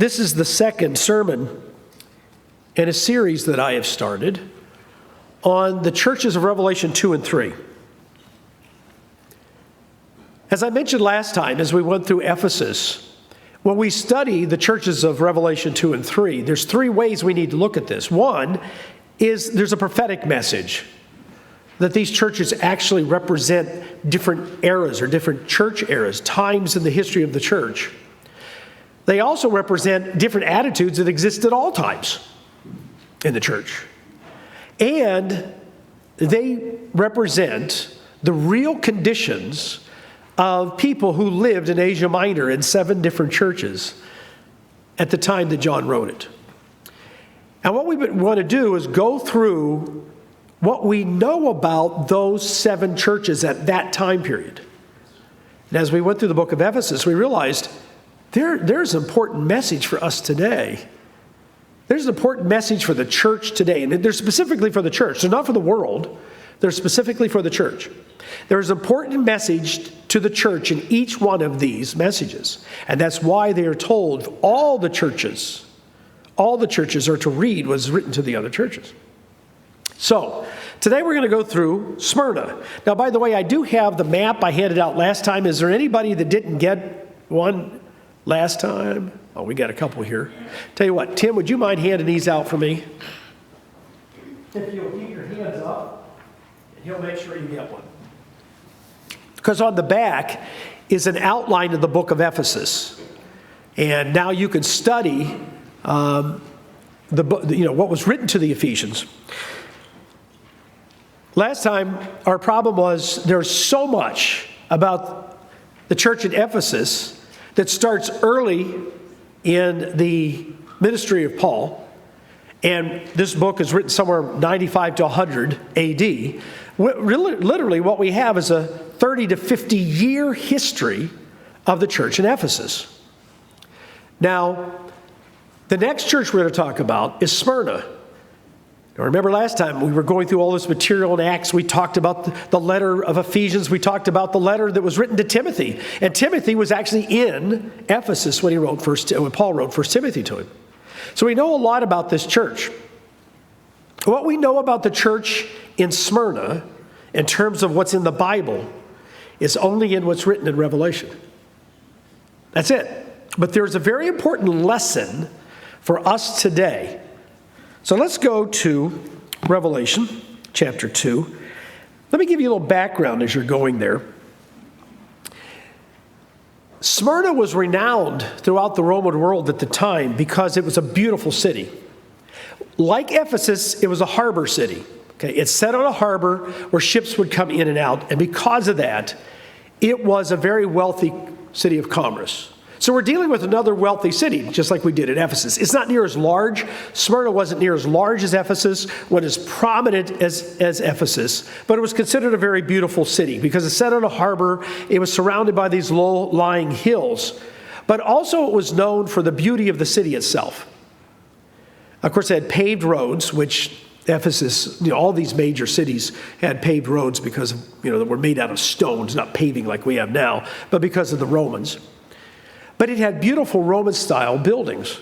This is the second sermon in a series that I have started on the churches of Revelation 2 and 3. As I mentioned last time, as we went through Ephesus, when we study the churches of Revelation 2 and 3, there's three ways we need to look at this. One is there's a prophetic message that these churches actually represent different eras or different church eras, times in the history of the church. They also represent different attitudes that exist at all times in the church. And they represent the real conditions of people who lived in Asia Minor in 7 different churches at the time that John wrote it. And what we want to do is go through what we know about those 7 churches at that time period. And as we went through the book of Ephesus, we realized there's an important message for us today. There's an important message for the church today, and they're specifically for the church. They're not for the world. They're specifically for the church. There's an important message to the church in each one of these messages. And that's why they are told all the churches are to read what is written to the other churches. So, today we're going to go through Smyrna. Now, by the way, I do have the map I handed out last time. Is there anybody that didn't get one last time? Oh, we got a couple here. Tell you what, Tim, would you mind handing these out for me? If you'll keep your hands up, and he'll make sure you get one. Because on the back is an outline of the book of Ephesus. And now you can study what was written to the Ephesians. Last time, our problem was there's so much about the church at Ephesus that starts early in the ministry of Paul. And this book is written somewhere 95 to 100 AD. Literally, what we have is a 30 to 50 year history of the church in Ephesus. Now, the next church we're going to talk about is Smyrna. Now, remember last time we were going through all this material in Acts. We talked about the letter of Ephesians. We talked about the letter that was written to Timothy. And Timothy was actually in Ephesus when Paul wrote 1 Timothy to him. So we know a lot about this church. What we know about the church in Smyrna, in terms of what's in the Bible, is only in what's written in Revelation. That's it. But there's a very important lesson for us today. So let's go to Revelation chapter 2. Let me give you a little background as you're going there. Smyrna was renowned throughout the Roman world at the time because it was a beautiful city. Like Ephesus, it was a harbor city. Okay, it's set on a harbor where ships would come in and out, and because of that, it was a very wealthy city of commerce. So we're dealing with another wealthy city, just like we did at Ephesus. It's not near as large. Smyrna wasn't near as large as Ephesus, wasn't as prominent as Ephesus, but it was considered a very beautiful city because it's set on a harbor. It was surrounded by these low-lying hills, but also it was known for the beauty of the city itself. Of course, it had paved roads, which Ephesus, all these major cities had paved roads because they were made out of stones, not paving like we have now, but because of the Romans. But it had beautiful Roman-style buildings.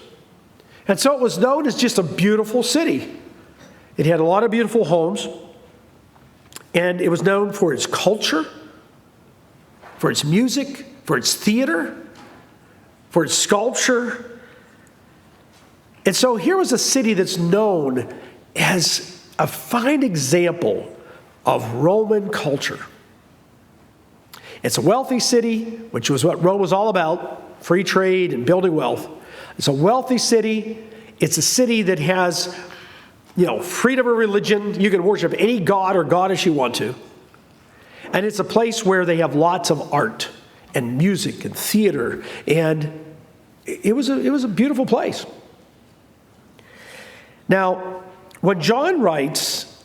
And so it was known as just a beautiful city. It had a lot of beautiful homes, and it was known for its culture, for its music, for its theater, for its sculpture. And so here was a city that's known as a fine example of Roman culture. It's a wealthy city, which was what Rome was all about, free trade and building wealth. It's a wealthy city. It's a city that has, freedom of religion. You can worship any god or goddess you want to. And it's a place where they have lots of art and music and theater. And it was a beautiful place. Now, when John writes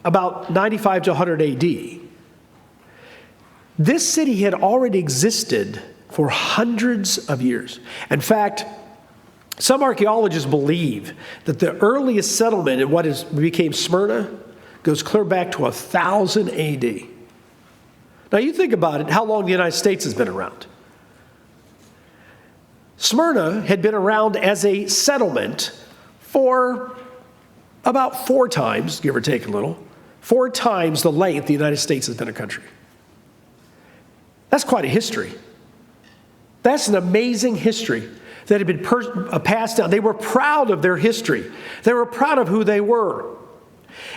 about 95 to 100 AD, this city had already existed for hundreds of years. In fact, some archaeologists believe that the earliest settlement in what became Smyrna goes clear back to 1000 AD. Now you think about it, how long the United States has been around. Smyrna had been around as a settlement for about 4 times, give or take a little, 4 times the length the United States has been a country. That's quite a history. That's an amazing history that had been passed down. They were proud of their history. They were proud of who they were.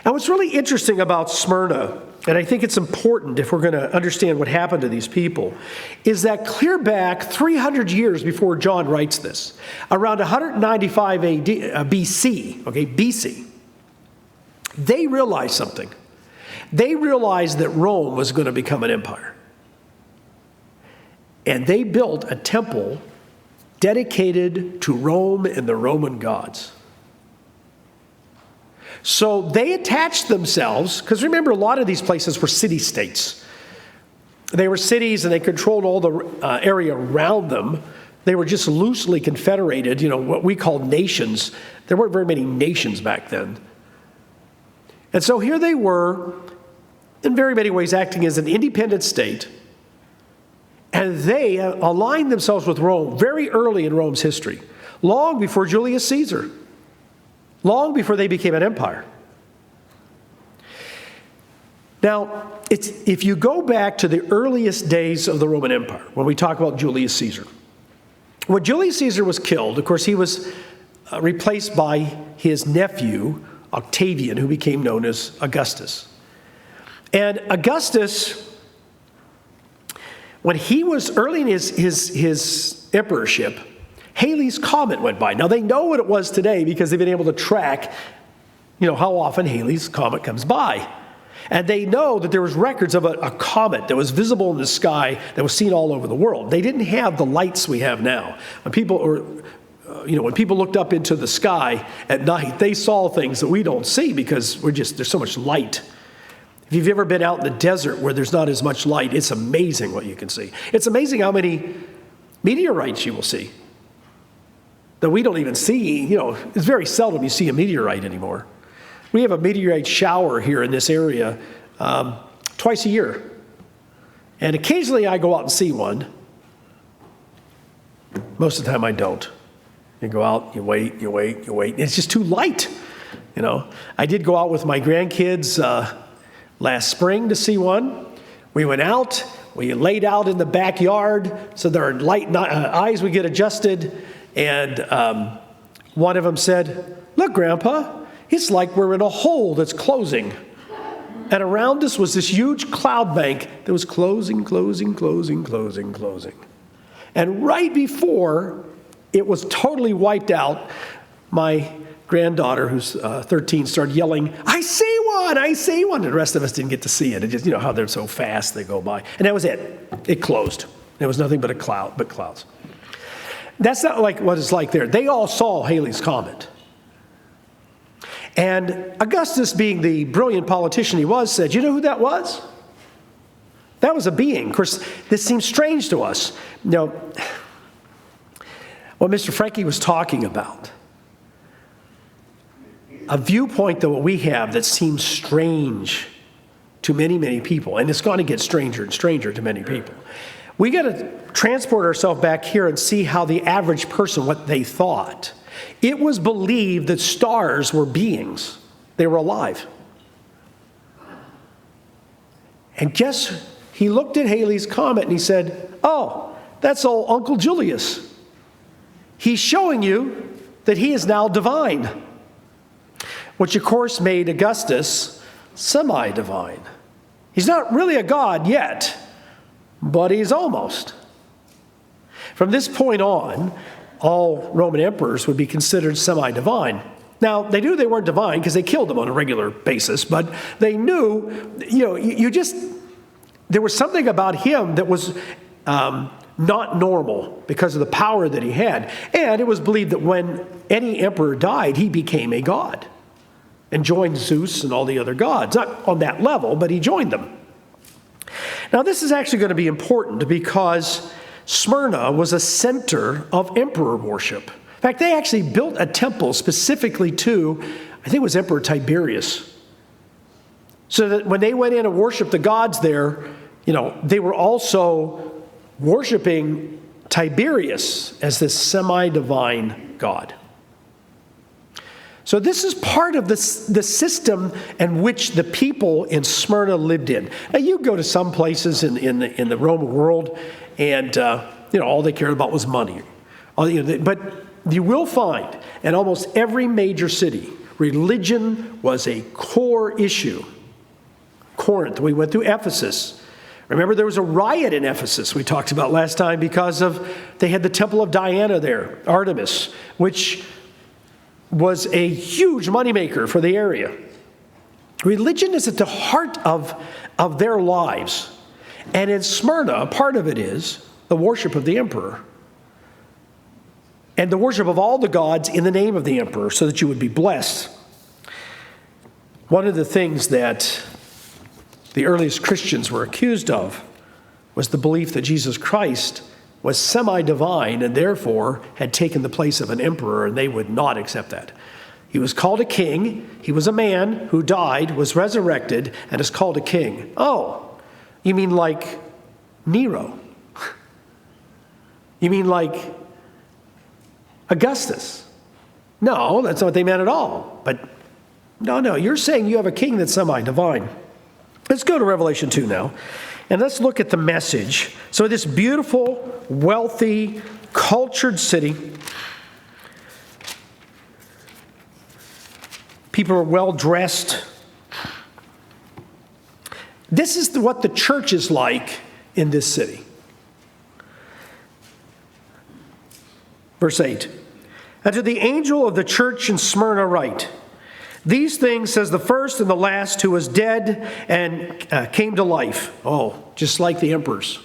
And what's really interesting about Smyrna, and I think it's important if we're going to understand what happened to these people, is that clear back 300 years before John writes this, around 195 AD, BC, they realized something. They realized that Rome was going to become an empire. And they built a temple dedicated to Rome and the Roman gods. So they attached themselves, because remember, a lot of these places were city-states. They were cities and they controlled all the area around them. They were just loosely confederated, what we call nations. There weren't very many nations back then. And so here they were, in very many ways, acting as an independent state. And they aligned themselves with Rome very early in Rome's history, long before Julius Caesar, long before they became an empire. Now, if you go back to the earliest days of the Roman Empire, when we talk about Julius Caesar, when Julius Caesar was killed, of course, he was replaced by his nephew, Octavian, who became known as Augustus. And Augustus, when he was early in his emperorship, Halley's Comet went by. Now, they know what it was today because they've been able to track, how often Halley's Comet comes by. And they know that there was records of a comet that was visible in the sky that was seen all over the world. They didn't have the lights we have now. When people looked up into the sky at night, they saw things that we don't see because there's so much light. If you've ever been out in the desert where there's not as much light, it's amazing what you can see. It's amazing how many meteorites you will see that we don't even see. It's very seldom you see a meteorite anymore. We have a meteorite shower here in this area twice a year. And occasionally I go out and see one. Most of the time I don't. You go out, you wait. It's just too light. I did go out with my grandkids last spring to see one. We went out, we laid out in the backyard so their eyes would get adjusted. And one of them said, "Look, Grandpa, it's like we're in a hole that's closing." And around us was this huge cloud bank that was closing. And right before it was totally wiped out, my granddaughter, who's 13, started yelling, "I see one, I see one." And the rest of us didn't get to see it. It just, how they're so fast they go by. And that was it. It closed. There was nothing but clouds. That's not like what it's like there. They all saw Halley's Comet. And Augustus, being the brilliant politician he was, said, "You know who that was? That was a being." Of course, this seems strange to us. What Mr. Frankie was talking about, a viewpoint that we have that seems strange to many, many people, and it's going to get stranger and stranger to many people. We got to transport ourselves back here and see how the average person, what they thought. It was believed that stars were beings. They were alive. And he looked at Halley's Comet and he said, "Oh, that's old Uncle Julius. He's showing you that he is now divine." Which, of course, made Augustus semi-divine. He's not really a god yet, but he's almost. From this point on, all Roman emperors would be considered semi-divine. Now, they knew they weren't divine because they killed them on a regular basis, but they knew, there was something about him that was not normal because of the power that he had. And it was believed that when any emperor died, he became a god and joined Zeus and all the other gods. Not on that level, but he joined them. Now, this is actually going to be important because Smyrna was a center of emperor worship. In fact, they actually built a temple specifically to, I think it was Emperor Tiberius. So that when they went in and worshiped the gods there, they were also worshiping Tiberius as this semi-divine God. So this is part of the system in which the people in Smyrna lived in. Now you go to some places in the Roman world, and all they cared about was money. But you will find in almost every major city, religion was a core issue. Corinth, we went through Ephesus. Remember, there was a riot in Ephesus we talked about last time because they had the temple of Diana there, Artemis, which was a huge moneymaker for the area. Religion is at the heart of their lives. And in Smyrna, a part of it is the worship of the emperor. And the worship of all the gods in the name of the emperor so that you would be blessed. One of the things that the earliest Christians were accused of was the belief that Jesus Christ was semi-divine and therefore had taken the place of an emperor, and they would not accept that. He was called a king. He was a man who died, was resurrected, and is called a king. Oh, you mean like Nero? You mean like Augustus? No, that's not what they meant at all. But no, you're saying you have a king that's semi-divine. Let's go to Revelation 2 now, and let's look at the message. So this beautiful, wealthy, cultured city, people are well-dressed. This is what the church is like in this city. Verse 8, "And to the angel of the church in Smyrna write, these things says the first and the last who was dead and came to life." Oh, just like the emperors.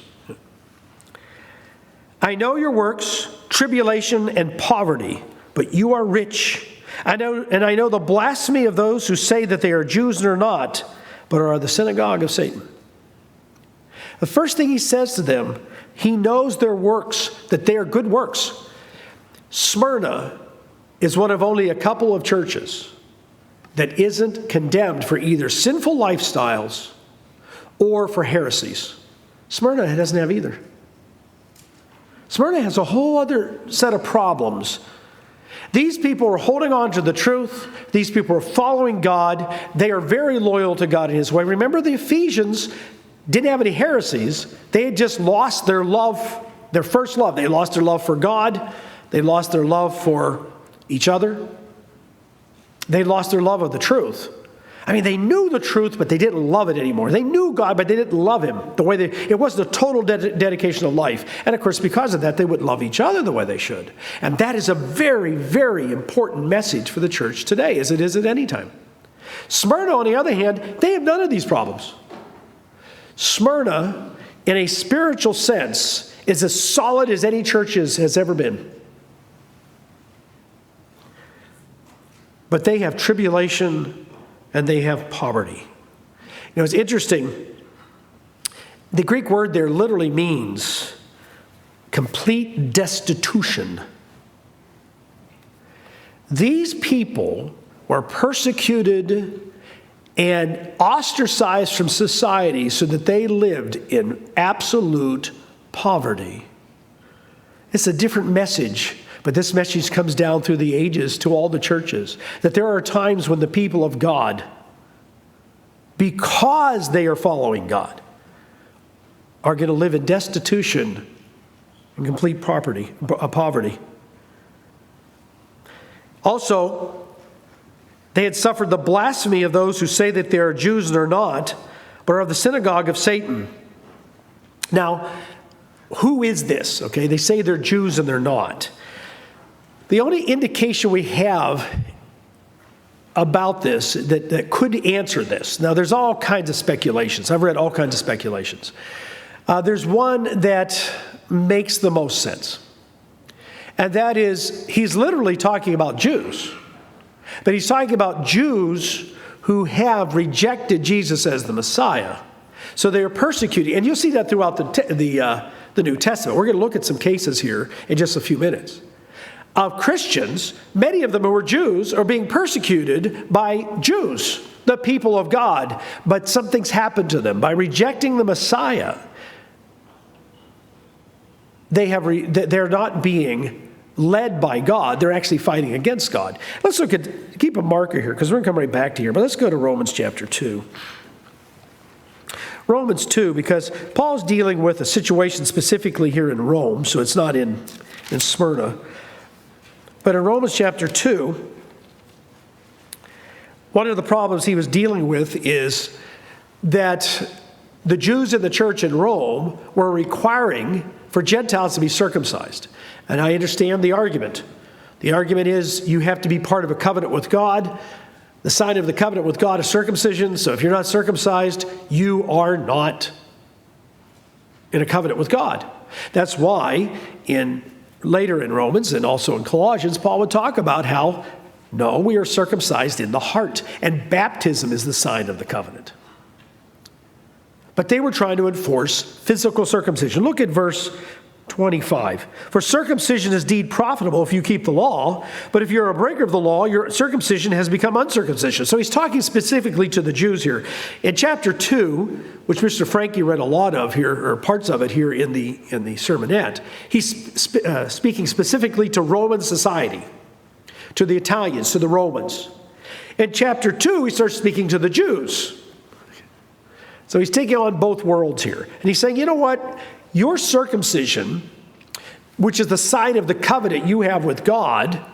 "I know your works, tribulation and poverty, but you are rich. I know the blasphemy of those who say that they are Jews and are not, but are the synagogue of Satan." The first thing he says to them, he knows their works, that they are good works. Smyrna is one of only a couple of churches that isn't condemned for either sinful lifestyles or for heresies. Smyrna doesn't have either. Smyrna has a whole other set of problems. These people are holding on to the truth. These people are following God. They are very loyal to God in His way. Remember, the Ephesians didn't have any heresies. They had just lost their love, their first love. They lost their love for God. They lost their love for each other. They lost their love of the truth. I mean, they knew the truth, but they didn't love it anymore. They knew God, but they didn't love Him the way it wasn't a total dedication of life. And of course, because of that, they wouldn't love each other the way they should. And that is a very, very important message for the church today, as it is at any time. Smyrna, on the other hand, they have none of these problems. Smyrna, in a spiritual sense, is as solid as any church has ever been. But they have tribulation and they have poverty. It's interesting. The Greek word there literally means complete destitution. These people were persecuted and ostracized from society so that they lived in absolute poverty. It's a different message. But this message comes down through the ages to all the churches, that there are times when the people of God, because they are following God, are going to live in destitution and complete poverty. Also, they had suffered the blasphemy of those who say that they are Jews and are not, but are of the synagogue of Satan. Now, who is this? Okay, they say they're Jews and they're not. The only indication we have about this that could answer this, now there's all kinds of speculations. I've read all kinds of speculations. There's one that makes the most sense. And that is, he's literally talking about Jews. But he's talking about Jews who have rejected Jesus as the Messiah. So they are persecuted. And you'll see that throughout the New Testament. We're going to look at some cases here in just a few minutes. Of Christians, many of them who were Jews are being persecuted by Jews, the people of God. But something's happened to them by rejecting the Messiah. they're not being led by God. They're actually fighting against God. Let's keep a marker here because we're going to come right back to here. But let's go to Romans chapter 2. Romans 2, because Paul's dealing with a situation specifically here in Rome, so it's not in Smyrna. But in Romans chapter 2, one of the problems he was dealing with is that the Jews in the church in Rome were requiring for Gentiles to be circumcised. And I understand the argument. The argument is you have to be part of a covenant with God. The sign of the covenant with God is circumcision. So if you're not circumcised, you are not in a covenant with God. That's why later in Romans and also in Colossians, Paul would talk about how, no, we are circumcised in the heart. And baptism is the sign of the covenant. But they were trying to enforce physical circumcision. Look at verse 25. For circumcision is indeed profitable if you keep the law, but if you're a breaker of the law, your circumcision has become uncircumcision. So he's talking specifically to the Jews here. In chapter 2, which Mr. Frankie read a lot of here, or parts of it here in the sermonette, he's speaking specifically to Roman society, to the Italians, to the Romans. In chapter 2, he starts speaking to the Jews. So he's taking on both worlds here. And he's saying, you know what? Your circumcision, which is the sign of the covenant you have with God,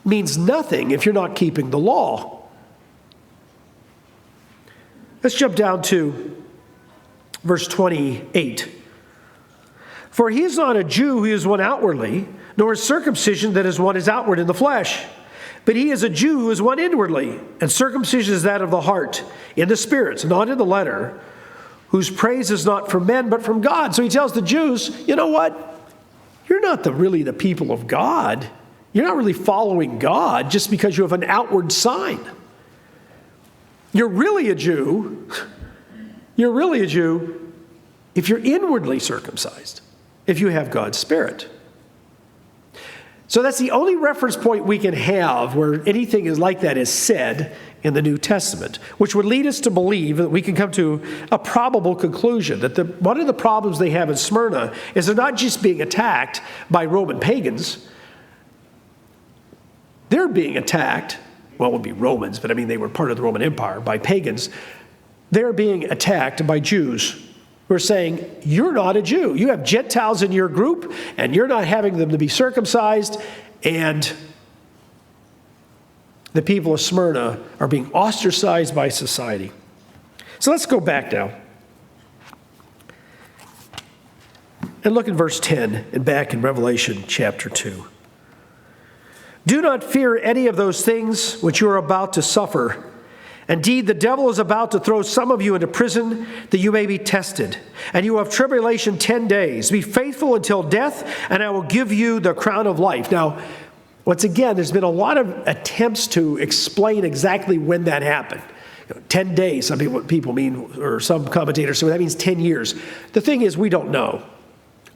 means nothing if you're not keeping the law. Let's jump down to verse 28. For he is not a Jew who is one outwardly, nor is circumcision that is one is outward in the flesh. But he is a Jew who is one inwardly, and circumcision is that of the heart, in the spirit, not in the letter, whose praise is not from men, but from God. So he tells the Jews, you know what? You're not really the people of God. You're not really following God just because you have an outward sign. You're really a Jew. You're really a Jew if you're inwardly circumcised, if you have God's Spirit. So that's the only reference point we can have where anything is like that is said in the New Testament, which would lead us to believe that we can come to a probable conclusion that one of the problems they have in Smyrna is they're not just being attacked by Roman pagans. They're being attacked, well, it would be Romans, but I mean they were part of the Roman Empire, by pagans. They're being attacked by Jews who are saying, you're not a Jew. You have Gentiles in your group, and you're not having them to be circumcised, and the people of Smyrna are being ostracized by society. So let's go back now and look at verse 10 and back in Revelation chapter 2. Do not fear any of those things which you are about to suffer. Indeed, the devil is about to throw some of you into prison that you may be tested. And you have tribulation 10 days. Be faithful until death, and I will give you the crown of life. Now, once again, there's been a lot of attempts to explain exactly when that happened. 10 days, some people mean, or some commentators, so that means 10 years. The thing is, we don't know.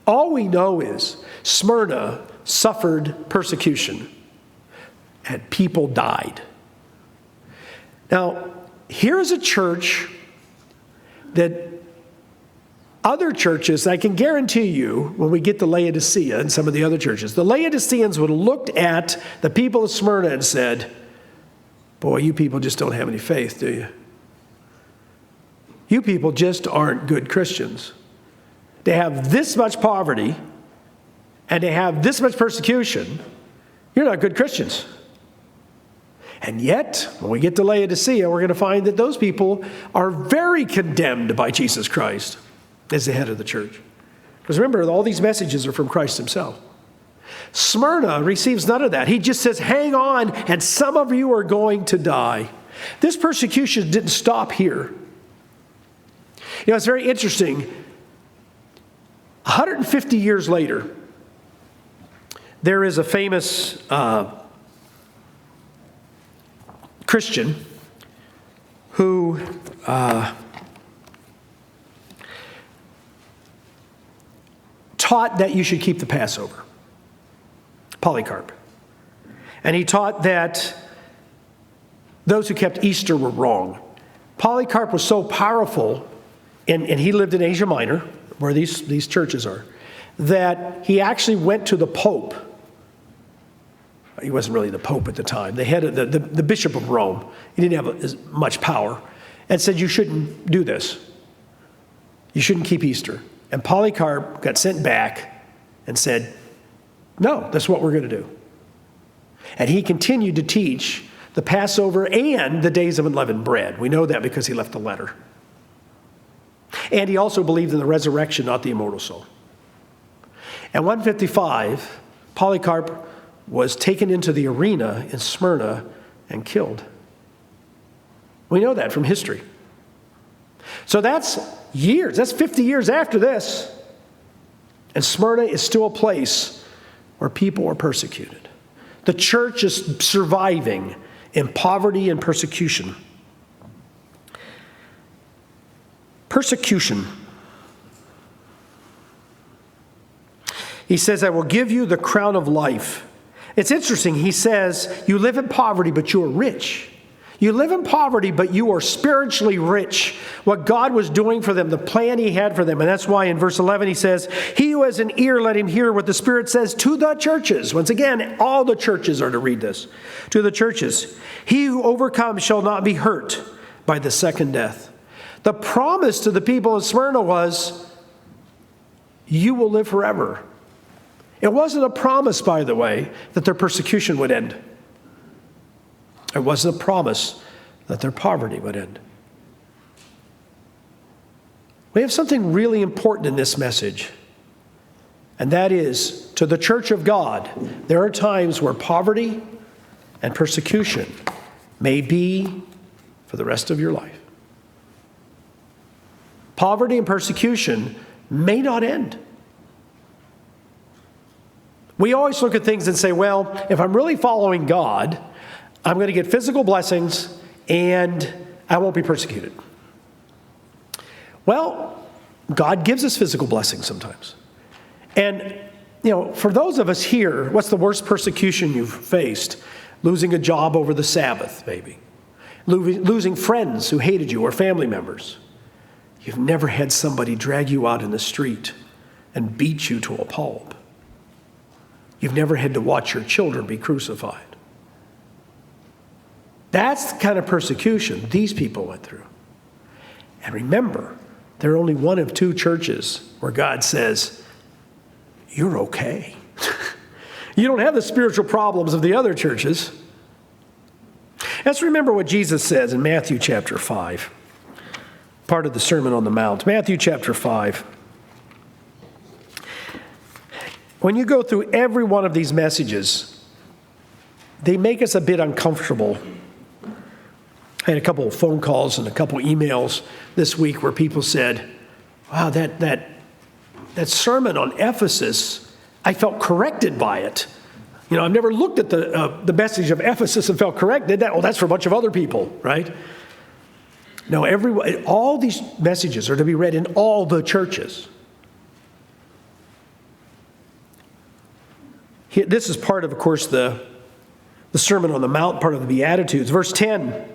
All we know is Smyrna suffered persecution, and people died. Now, here's a church that other churches, I can guarantee you, when we get to Laodicea and some of the other churches, the Laodiceans would have looked at the people of Smyrna and said, boy, you people just don't have any faith, do you? You people just aren't good Christians. They have this much poverty and they have this much persecution. You're not good Christians. And yet, when we get to Laodicea, we're going to find that those people are very condemned by Jesus Christ as the head of the church. Because remember, all these messages are from Christ himself. Smyrna receives none of that. He just says, hang on, and some of you are going to die. This persecution didn't stop here. You know, it's very interesting. 150 years later, there is a famous Christian who taught that you should keep the Passover, Polycarp. And he taught that those who kept Easter were wrong. Polycarp was so powerful, and he lived in Asia Minor, where these churches are. that he actually went to the Pope. He wasn't really the Pope at the time. The head of the Bishop of Rome. He didn't have as much power. And said, you shouldn't do this. You shouldn't keep Easter. And Polycarp got sent back and said, no, that's what we're going to do. And he continued to teach the Passover and the days of unleavened bread. We know that because he left a letter. And he also believed in the resurrection, not the immortal soul. At 155, Polycarp was taken into the arena in Smyrna and killed. We know that from history. So that's years. That's 50 years after this. And Smyrna is still a place where people are persecuted. The church is surviving in poverty and persecution. Persecution. He says, I will give you the crown of life. It's interesting. He says, you live in poverty, but you are rich. You live in poverty, but you are spiritually rich. What God was doing for them, the plan he had for them. And that's why in verse 11 he says, he who has an ear, let him hear what the Spirit says to the churches. Once again, all the churches are to read this. To the churches. He who overcomes shall not be hurt by the second death. The promise to the people of Smyrna was, you will live forever. It wasn't a promise, by the way, that their persecution would end. It wasn't a promise that their poverty would end. We have something really important in this message, and that is, to the church of God, there are times where poverty and persecution may be for the rest of your life. Poverty and persecution may not end. We always look at things and say, well, if I'm really following God, I'm going to get physical blessings and I won't be persecuted. Well, God gives us physical blessings sometimes. And, for those of us here, what's the worst persecution you've faced? Losing a job over the Sabbath, maybe. Losing friends who hated you or family members. You've never had somebody drag you out in the street and beat you to a pulp. You've never had to watch your children be crucified. That's the kind of persecution these people went through. And remember, they're only one of two churches where God says, you're okay. You don't have the spiritual problems of the other churches. Let's remember what Jesus says in Matthew chapter 5, part of the Sermon on the Mount. Matthew chapter 5. When you go through every one of these messages, they make us a bit uncomfortable. I had a couple of phone calls and a couple of emails this week where people said, wow, that sermon on Ephesus, I felt corrected by it. I've never looked at the message of Ephesus and felt corrected. That's for a bunch of other people, right? No, all these messages are to be read in all the churches. This is part of course, the Sermon on the Mount, part of the Beatitudes. Verse 10.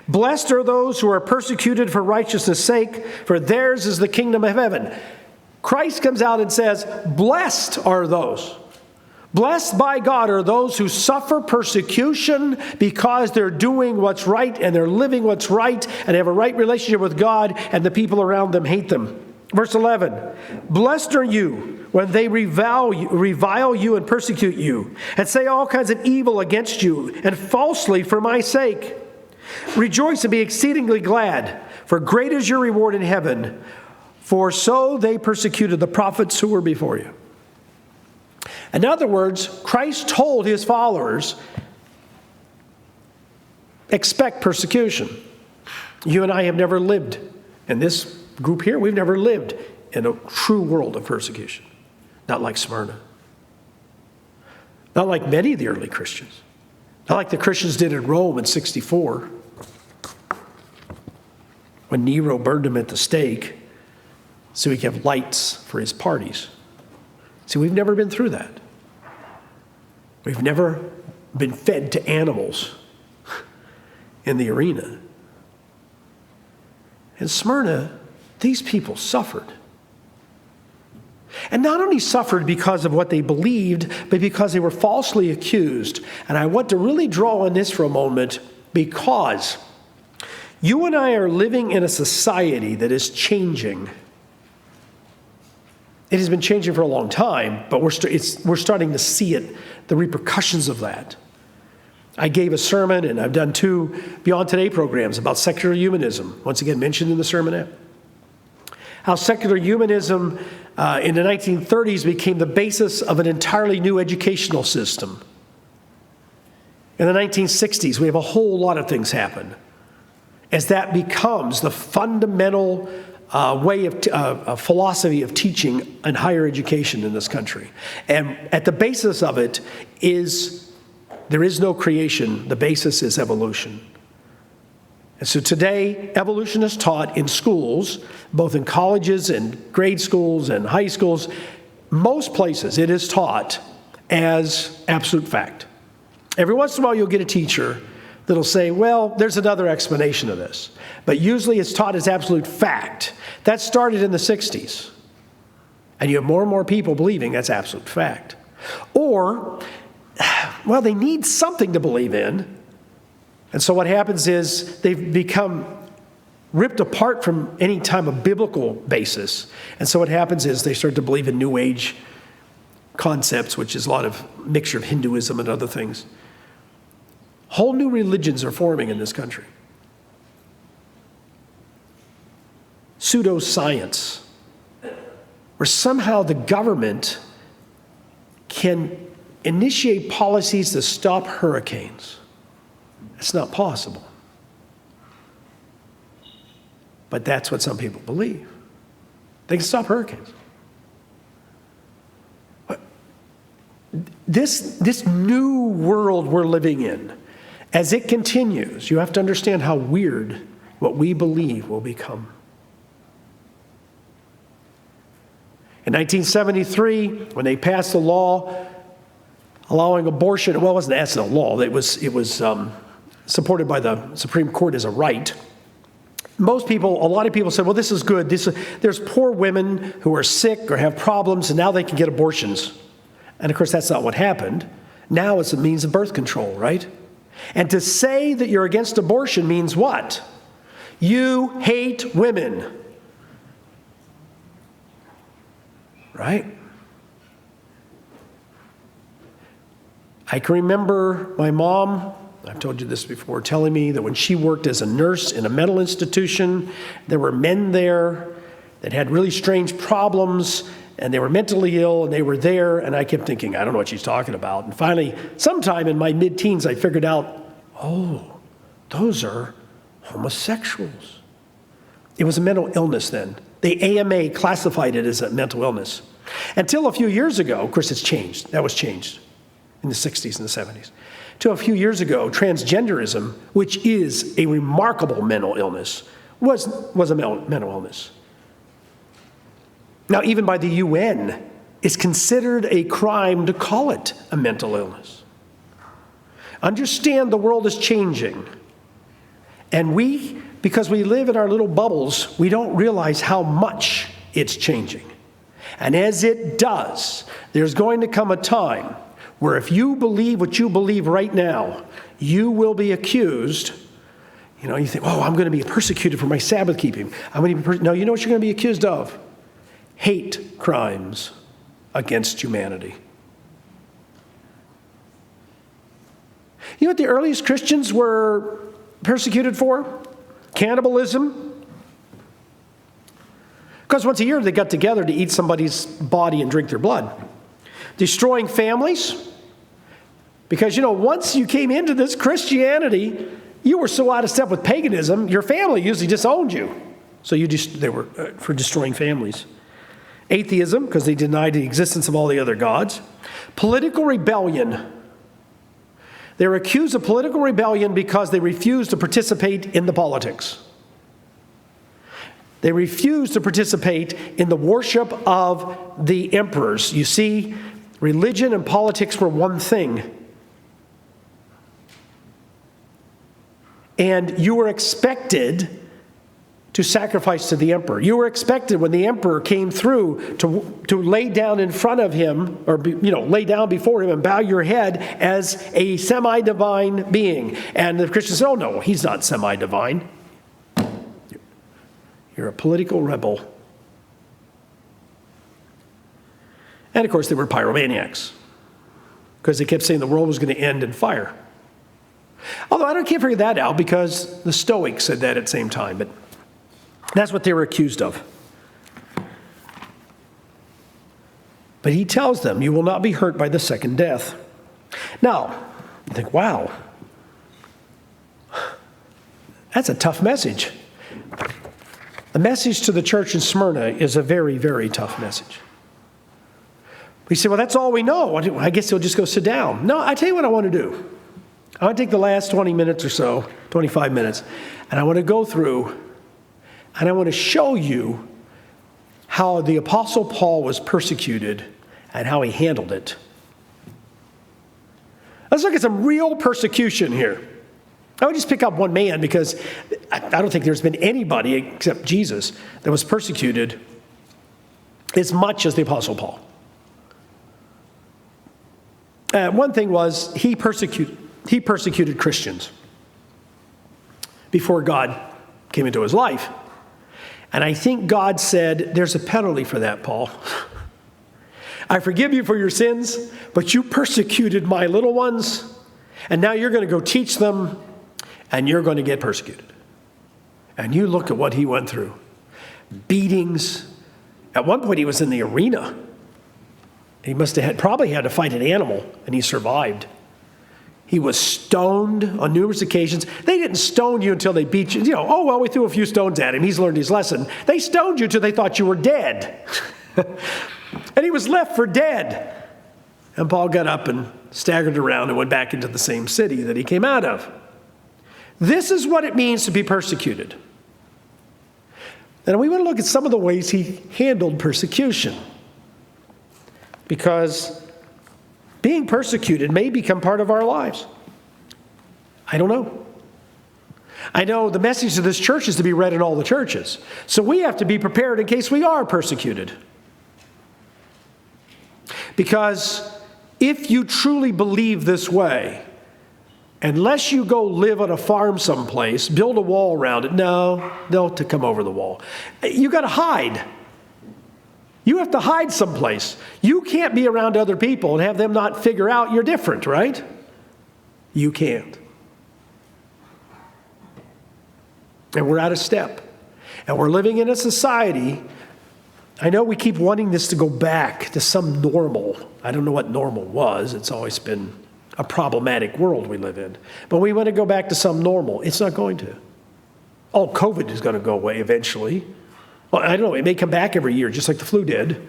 Blessed are those who are persecuted for righteousness' sake, for theirs is the kingdom of heaven. Christ comes out and says, blessed are those. Blessed by God are those who suffer persecution because they're doing what's right and they're living what's right and have a right relationship with God, and the people around them hate them. Verse 11, blessed are you when they revile you and persecute you and say all kinds of evil against you and falsely for my sake. Rejoice and be exceedingly glad, for great is your reward in heaven, for so they persecuted the prophets who were before you. In other words, Christ told his followers, expect persecution. You and I have never lived, in this group here, we've never lived in a true world of persecution. Not like Smyrna. Not like many of the early Christians. Not like the Christians did in Rome in 64. When Nero burned him at the stake so he could have lights for his parties. See, we've never been through that. We've never been fed to animals in the arena. In Smyrna, these people suffered. And not only suffered because of what they believed, but because they were falsely accused. And I want to really draw on this for a moment, because you and I are living in a society that is changing. It has been changing for a long time, but we're starting to see it, the repercussions of that. I gave a sermon, and I've done 2 Beyond Today programs about secular humanism, once again mentioned in the sermonette. How secular humanism in the 1930s became the basis of an entirely new educational system. In the 1960s, we have a whole lot of things happen as that becomes the fundamental way of philosophy of teaching in higher education in this country. And at the basis of it is, there is no creation. The basis is evolution. And so today, evolution is taught in schools, both in colleges and grade schools and high schools. Most places, it is taught as absolute fact. Every once in a while, you'll get a teacher that'll say, well, there's another explanation of this. But usually it's taught as absolute fact. That started in the 60s. And you have more and more people believing that's absolute fact. Or, well, they need something to believe in. And so what happens is they've become ripped apart from any type of biblical basis. And so what happens is they start to believe in New Age concepts, which is a lot of mixture of Hinduism and other things. Whole new religions are forming in this country. Pseudoscience, where somehow the government can initiate policies to stop hurricanes. It's not possible. But that's what some people believe. They can stop hurricanes. But this new world we're living in, as it continues, you have to understand how weird what we believe will become. In 1973, when they passed a law allowing abortion, well, it wasn't actually a law. It was supported by the Supreme Court as a right. A lot of people said, well, this is good. There's poor women who are sick or have problems, and now they can get abortions. And of course, that's not what happened. Now it's a means of birth control, right? And to say that you're against abortion means what? You hate women. Right? I can remember my mom, I've told you this before, telling me that when she worked as a nurse in a mental institution, there were men there that had really strange problems, and they were mentally ill, and they were there, and I kept thinking, I don't know what she's talking about. And finally, sometime in my mid-teens, I figured out, oh, those are homosexuals. It was a mental illness then. The AMA classified it as a mental illness. Until a few years ago, of course it's changed. That was changed in the 60s and the 70s. Until a few years ago, transgenderism, which is a remarkable mental illness, was a mental illness. Now, even by the UN, it's considered a crime to call it a mental illness. Understand the world is changing. And because we live in our little bubbles, we don't realize how much it's changing. And as it does, there's going to come a time where if you believe what you believe right now, you will be accused. You think, oh, I'm going to be persecuted for my Sabbath keeping. No, you know what you're going to be accused of? Hate crimes against humanity. You know what the earliest Christians were persecuted for? Cannibalism. Because once a year they got together to eat somebody's body and drink their blood. Destroying families. Because, once you came into this Christianity, you were so out of step with paganism, your family usually disowned you. So they were for destroying families. Atheism, because they denied the existence of all the other gods. Political rebellion. They were accused of political rebellion because they refused to participate in the politics. They refused to participate in the worship of the emperors. You see, religion and politics were one thing. And you were expected to sacrifice to the emperor. You were expected when the emperor came through to lay down in front of him, or lay down before him and bow your head as a semi-divine being. And the Christians said, oh no, he's not semi-divine. You're a political rebel. And of course they were pyromaniacs, because they kept saying the world was going to end in fire. Although I can't figure that out, because the Stoics said that at the same time, but that's what they were accused of. But he tells them, you will not be hurt by the second death. Now, you think, wow, that's a tough message. The message to the church in Smyrna is a very, very tough message. We say, well, that's all we know. I guess he'll just go sit down. No, I tell you what I want to do. I want to take the last 20 minutes or so, 25 minutes, and I want to go through and I want to show you how the Apostle Paul was persecuted and how he handled it. Let's look at some real persecution here. I would just pick up one man, because I don't think there's been anybody except Jesus that was persecuted as much as the Apostle Paul. One thing was he persecuted Christians before God came into his life. And I think God said, there's a penalty for that, Paul. I forgive you for your sins, but you persecuted my little ones, and now you're going to go teach them, and you're going to get persecuted. And you look at what he went through. Beatings. At one point, he was in the arena. He must have probably had to fight an animal, and he survived. He was stoned on numerous occasions. They didn't stone you until they beat you. Oh, well, we threw a few stones at him. He's learned his lesson. They stoned you till they thought you were dead. And he was left for dead. And Paul got up and staggered around and went back into the same city that he came out of. This is what it means to be persecuted. And we want to look at some of the ways he handled persecution. Because being persecuted may become part of our lives. I don't know. I know the message of this church is to be read in all the churches. So we have to be prepared in case we are persecuted. Because if you truly believe this way, unless you go live on a farm someplace, build a wall around it, no, to come over the wall. You got to hide. You have to hide someplace. You can't be around other people and have them not figure out you're different, right? You can't. And we're out of step. And we're living in a society, I know we keep wanting this to go back to some normal. I don't know what normal was. It's always been a problematic world we live in. But we want to go back to some normal. It's not going to. Oh, COVID is going to go away eventually. Well, I don't know, it may come back every year, just like the flu did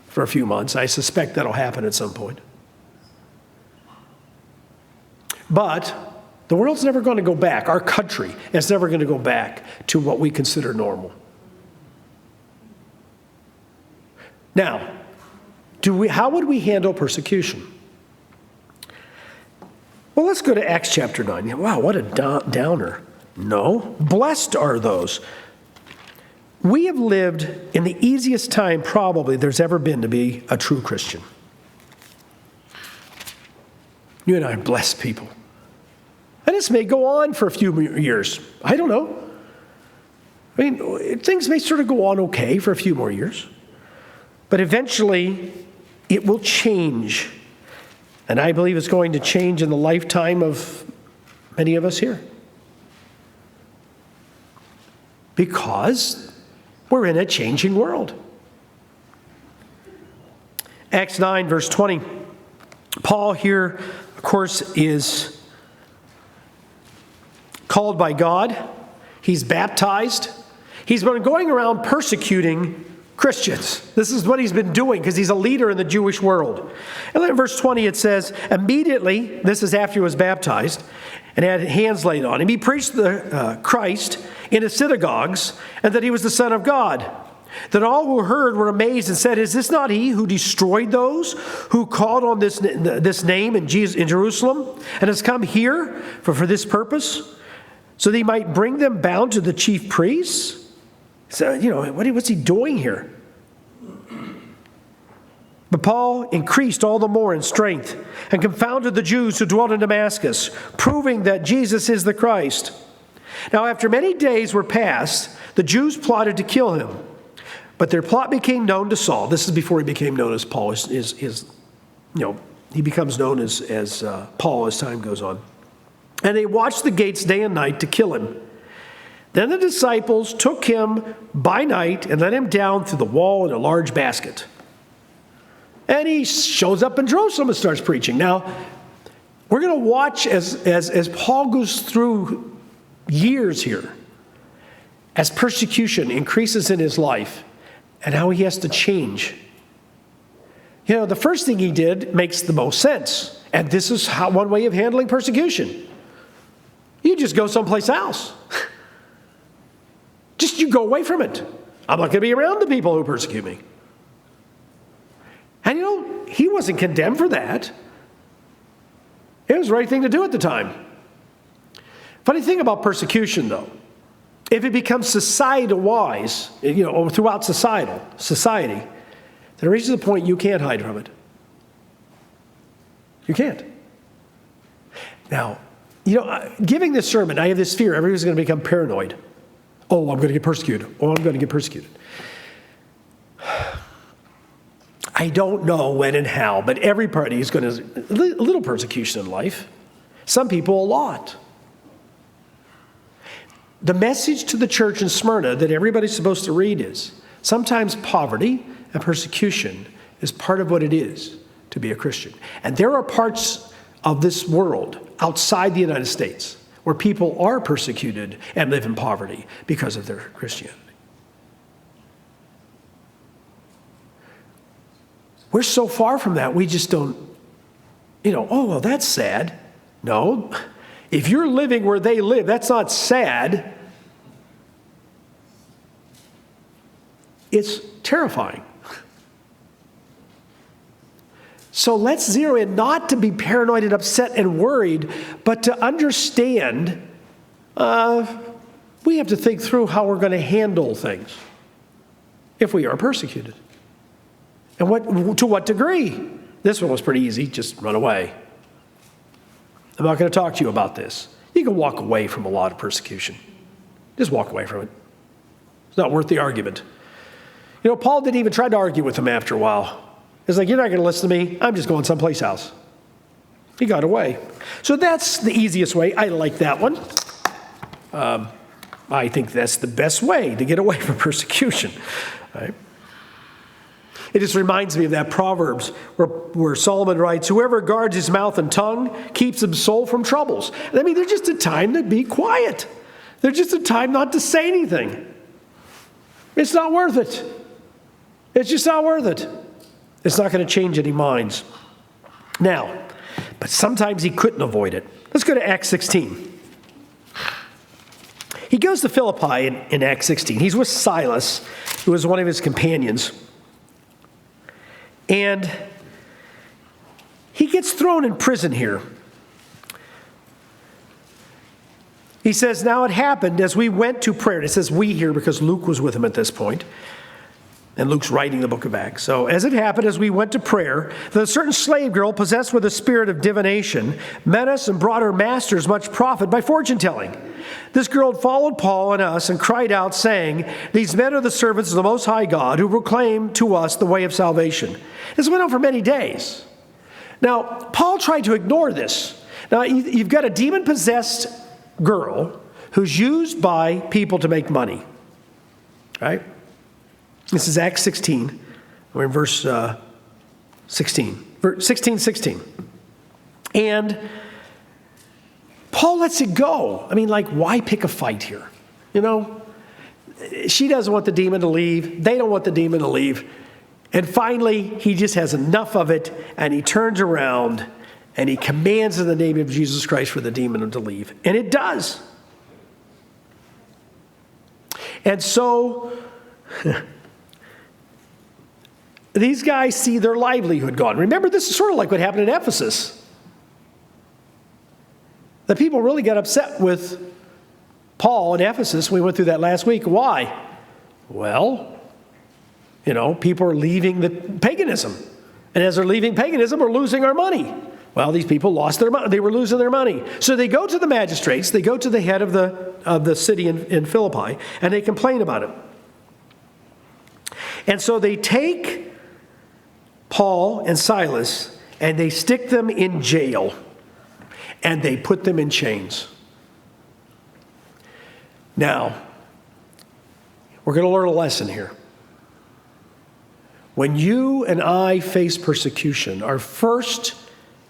for a few months. I suspect that'll happen at some point. But the world's never going to go back. Our country is never going to go back to what we consider normal. Now, how would we handle persecution? Well, let's go to Acts chapter 9. Wow, what a downer. No, blessed are those. We have lived in the easiest time probably there's ever been to be a true Christian. You and I are blessed people. And this may go on for a few years. I don't know. I mean, things may sort of go on okay for a few more years. But eventually, it will change. And I believe it's going to change in the lifetime of many of us here. Because we're in a changing world. Acts 9, verse 20. Paul here, of course, is called by God. He's baptized. He's been going around persecuting Christians. This is what he's been doing because he's a leader in the Jewish world. And then in verse 20 it says, immediately, this is after he was baptized, and had hands laid on him, he preached the Christ in the synagogues, and that he was the Son of God. Then all who heard were amazed and said, is this not he who destroyed those who called on this name in Jerusalem, and has come here for this purpose, so that he might bring them bound to the chief priests? So, what's he doing here? But Paul increased all the more in strength and confounded the Jews who dwelt in Damascus, proving that Jesus is the Christ. Now, after many days were passed, the Jews plotted to kill him. But their plot became known to Saul. This is before he became known as Paul. He becomes known as Paul as time goes on. And they watched the gates day and night to kill him. Then the disciples took him by night and let him down through the wall in a large basket. And he shows up in Jerusalem and starts preaching. Now, we're going to watch as Paul goes through years here, as persecution increases in his life, and how he has to change. The first thing he did makes the most sense. And this is one way of handling persecution. You just go someplace else. You go away from it. I'm not going to be around the people who persecute me. And he wasn't condemned for that. It was the right thing to do at the time. Funny thing about persecution, though, if it becomes societal-wise, or throughout society, then it reaches a point you can't hide from it. You can't. Now, giving this sermon, I have this fear everybody's going to become paranoid. Oh, I'm going to get persecuted. Oh, I'm going to get persecuted. I don't know when and how, but everybody is going to, a little persecution in life. Some people, a lot. The message to the church in Smyrna that everybody's supposed to read is, sometimes poverty and persecution is part of what it is to be a Christian. And there are parts of this world outside the United States where people are persecuted and live in poverty because of their Christianity. We're so far from that, we just don't, oh, well, that's sad. No. If you're living where they live, that's not sad. It's terrifying. So let's zero in not to be paranoid and upset and worried, but to understand we have to think through how we're going to handle things if we are persecuted. And to what degree? This one was pretty easy. Just run away. I'm not going to talk to you about this. You can walk away from a lot of persecution. Just walk away from it. It's not worth the argument. Paul didn't even try to argue with him after a while. It's like, you're not going to listen to me. I'm just going someplace else. He got away. So that's the easiest way. I like that one. I think that's the best way to get away from persecution. Right? It just reminds me of that Proverbs where Solomon writes, whoever guards his mouth and tongue keeps his soul from troubles. There's just a time to be quiet. There's just a time not to say anything. It's not worth it. It's just not worth it. It's not going to change any minds. Now, but sometimes he couldn't avoid it. Let's go to Acts 16. He goes to Philippi in Acts 16. He's with Silas, who was one of his companions. And he gets thrown in prison here. He says, now it happened as we went to prayer. And it says we here because Luke was with him at this point. And Luke's writing the book of Acts. So as it happened as we went to prayer, that a certain slave girl possessed with a spirit of divination met us and brought her masters much profit by fortune telling. This girl had followed Paul and us and cried out, saying, these men are the servants of the Most High God who proclaim to us the way of salvation. This went on for many days. Now, Paul tried to ignore this. Now, you've got a demon-possessed girl who's used by people to make money. Right? This is Acts 16. We're in verse 16. 16. And Paul lets it go. Why pick a fight here? She doesn't want the demon to leave. They don't want the demon to leave. And finally, he just has enough of it, and he turns around, and he commands in the name of Jesus Christ for the demon to leave. And it does. And so these guys see their livelihood gone. Remember, this is sort of like what happened in Ephesus. The people really got upset with Paul in Ephesus. We went through that last week. Why? Well, people are leaving the paganism. And as they're leaving paganism, we're losing our money. Well, these people lost their money. They were losing their money. So they go to the magistrates. They go to the head of the city in Philippi, and they complain about it. And so they take Paul and Silas, and they stick them in jail, and they put them in chains. Now, we're going to learn a lesson here. When you and I face persecution, our first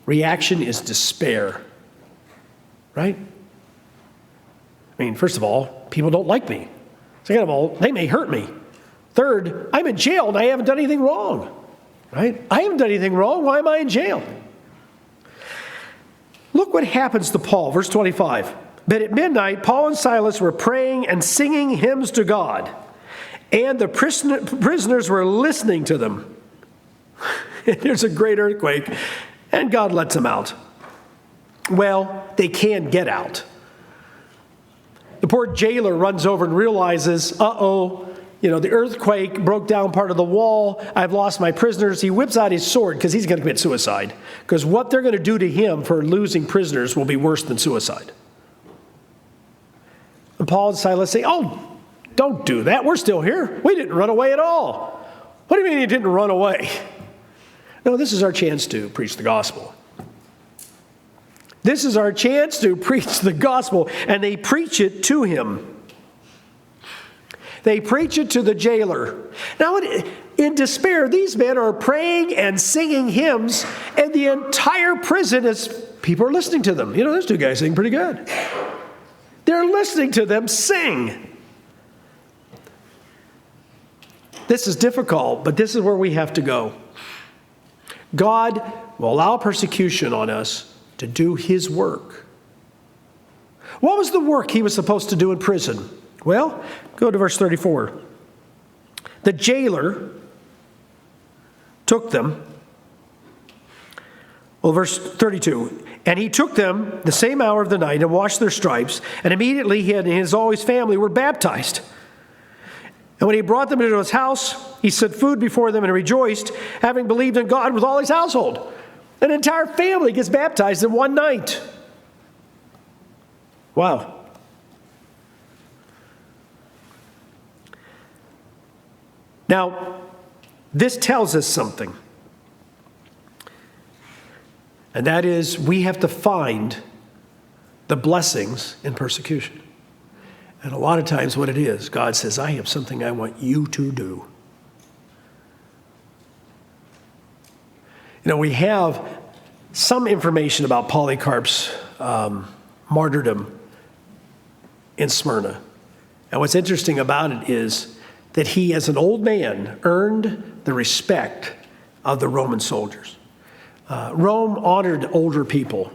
reaction is despair, right? First of all, people don't like me. Second of all, they may hurt me. Third, I'm in jail and I haven't done anything wrong, right? I haven't done anything wrong. Why am I in jail? Look what happens to Paul, verse 25. But at midnight, Paul and Silas were praying and singing hymns to God, and the prisoners were listening to them. There's a great earthquake, and God lets them out. Well, they can get out. The poor jailer runs over and realizes, the earthquake broke down part of the wall. I've lost my prisoners. He whips out his sword because he's going to commit suicide. Because what they're going to do to him for losing prisoners will be worse than suicide. And Paul and Silas say, don't do that. We're still here. We didn't run away at all. What do you mean you didn't run away? No, this is our chance to preach the gospel. This is our chance to preach the gospel, and they preach it to him. They preach it to the jailer. Now, in despair, these men are praying and singing hymns, and the entire prison people are listening to them. Those two guys sing pretty good. They're listening to them sing. This is difficult, but this is where we have to go. God will allow persecution on us to do his work. What was the work he was supposed to do in prison? Well, go to verse 34. The jailer took them. Well, verse 32. And he took them the same hour of the night and washed their stripes, and immediately he and all his family were baptized. And when he brought them into his house, he set food before them and rejoiced, having believed in God with all his household. An entire family gets baptized in one night. Wow. Now, this tells us something. And that is, we have to find the blessings in persecution. And a lot of times what it is, God says, I have something I want you to do. We have some information about Polycarp's martyrdom in Smyrna. And what's interesting about it is that he, as an old man, earned the respect of the Roman soldiers. Rome honored older people.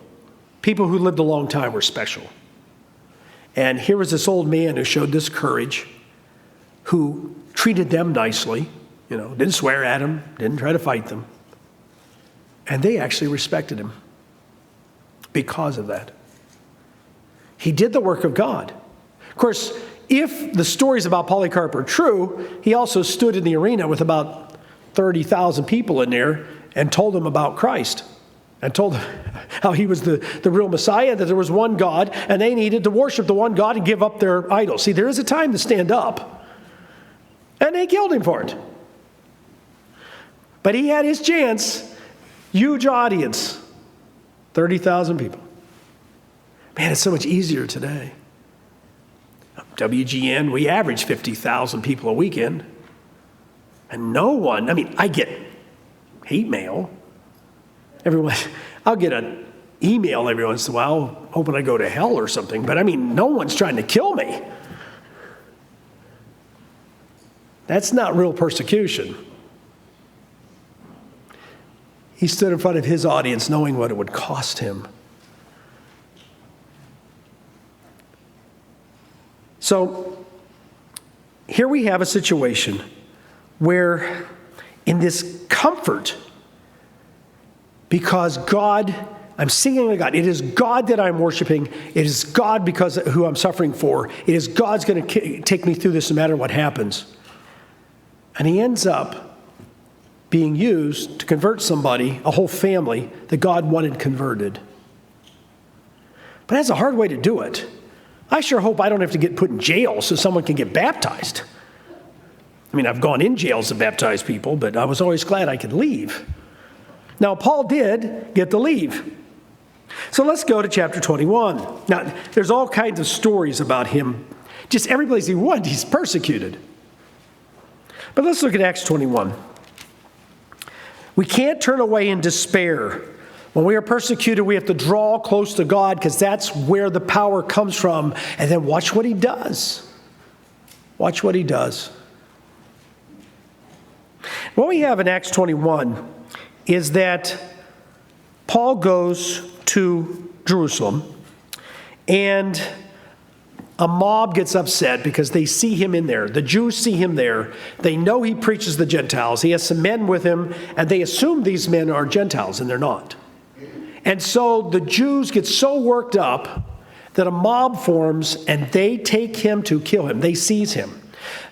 People who lived a long time were special. And here was this old man who showed this courage, who treated them nicely, didn't swear at them, didn't try to fight them. And they actually respected him because of that. He did the work of God. Of course, if the stories about Polycarp are true, he also stood in the arena with about 30,000 people in there and told them about Christ, and told them how he was the real Messiah, that there was one God, and they needed to worship the one God and give up their idols. See, there is a time to stand up, and they killed him for it. But he had his chance. Huge audience, 30,000 people. Man, it's so much easier today. WGN, we average 50,000 people a weekend. And no one, I get hate mail. I'll get an email every once in a while, hoping I go to hell or something. But no one's trying to kill me. That's not real persecution. He stood in front of his audience knowing what it would cost him. So here we have a situation where in this comfort, because God, I'm singing to God. It is God that I'm worshiping. It is God because who I'm suffering for. It is God's going to take me through this no matter what happens. And he ends up being used to convert somebody, a whole family, that God wanted converted. But that's a hard way to do it. I sure hope I don't have to get put in jail so someone can get baptized. I mean, I've gone in jails to baptize people, but I was always glad I could leave. Now, Paul did get to leave. So let's go to chapter 21. Now, there's all kinds of stories about him. Just every place he went, he's persecuted. But let's look at Acts 21. We can't turn away in despair. When we are persecuted, we have to draw close to God because that's where the power comes from. And then watch what he does. Watch what he does. What we have in Acts 21 is that Paul goes to Jerusalem, and a mob gets upset because they see him in there. The Jews see him there. They know he preaches the Gentiles. He has some men with him, and they assume these men are Gentiles, and they're not. And so the Jews get so worked up that a mob forms, and they take him to kill him. They seize him.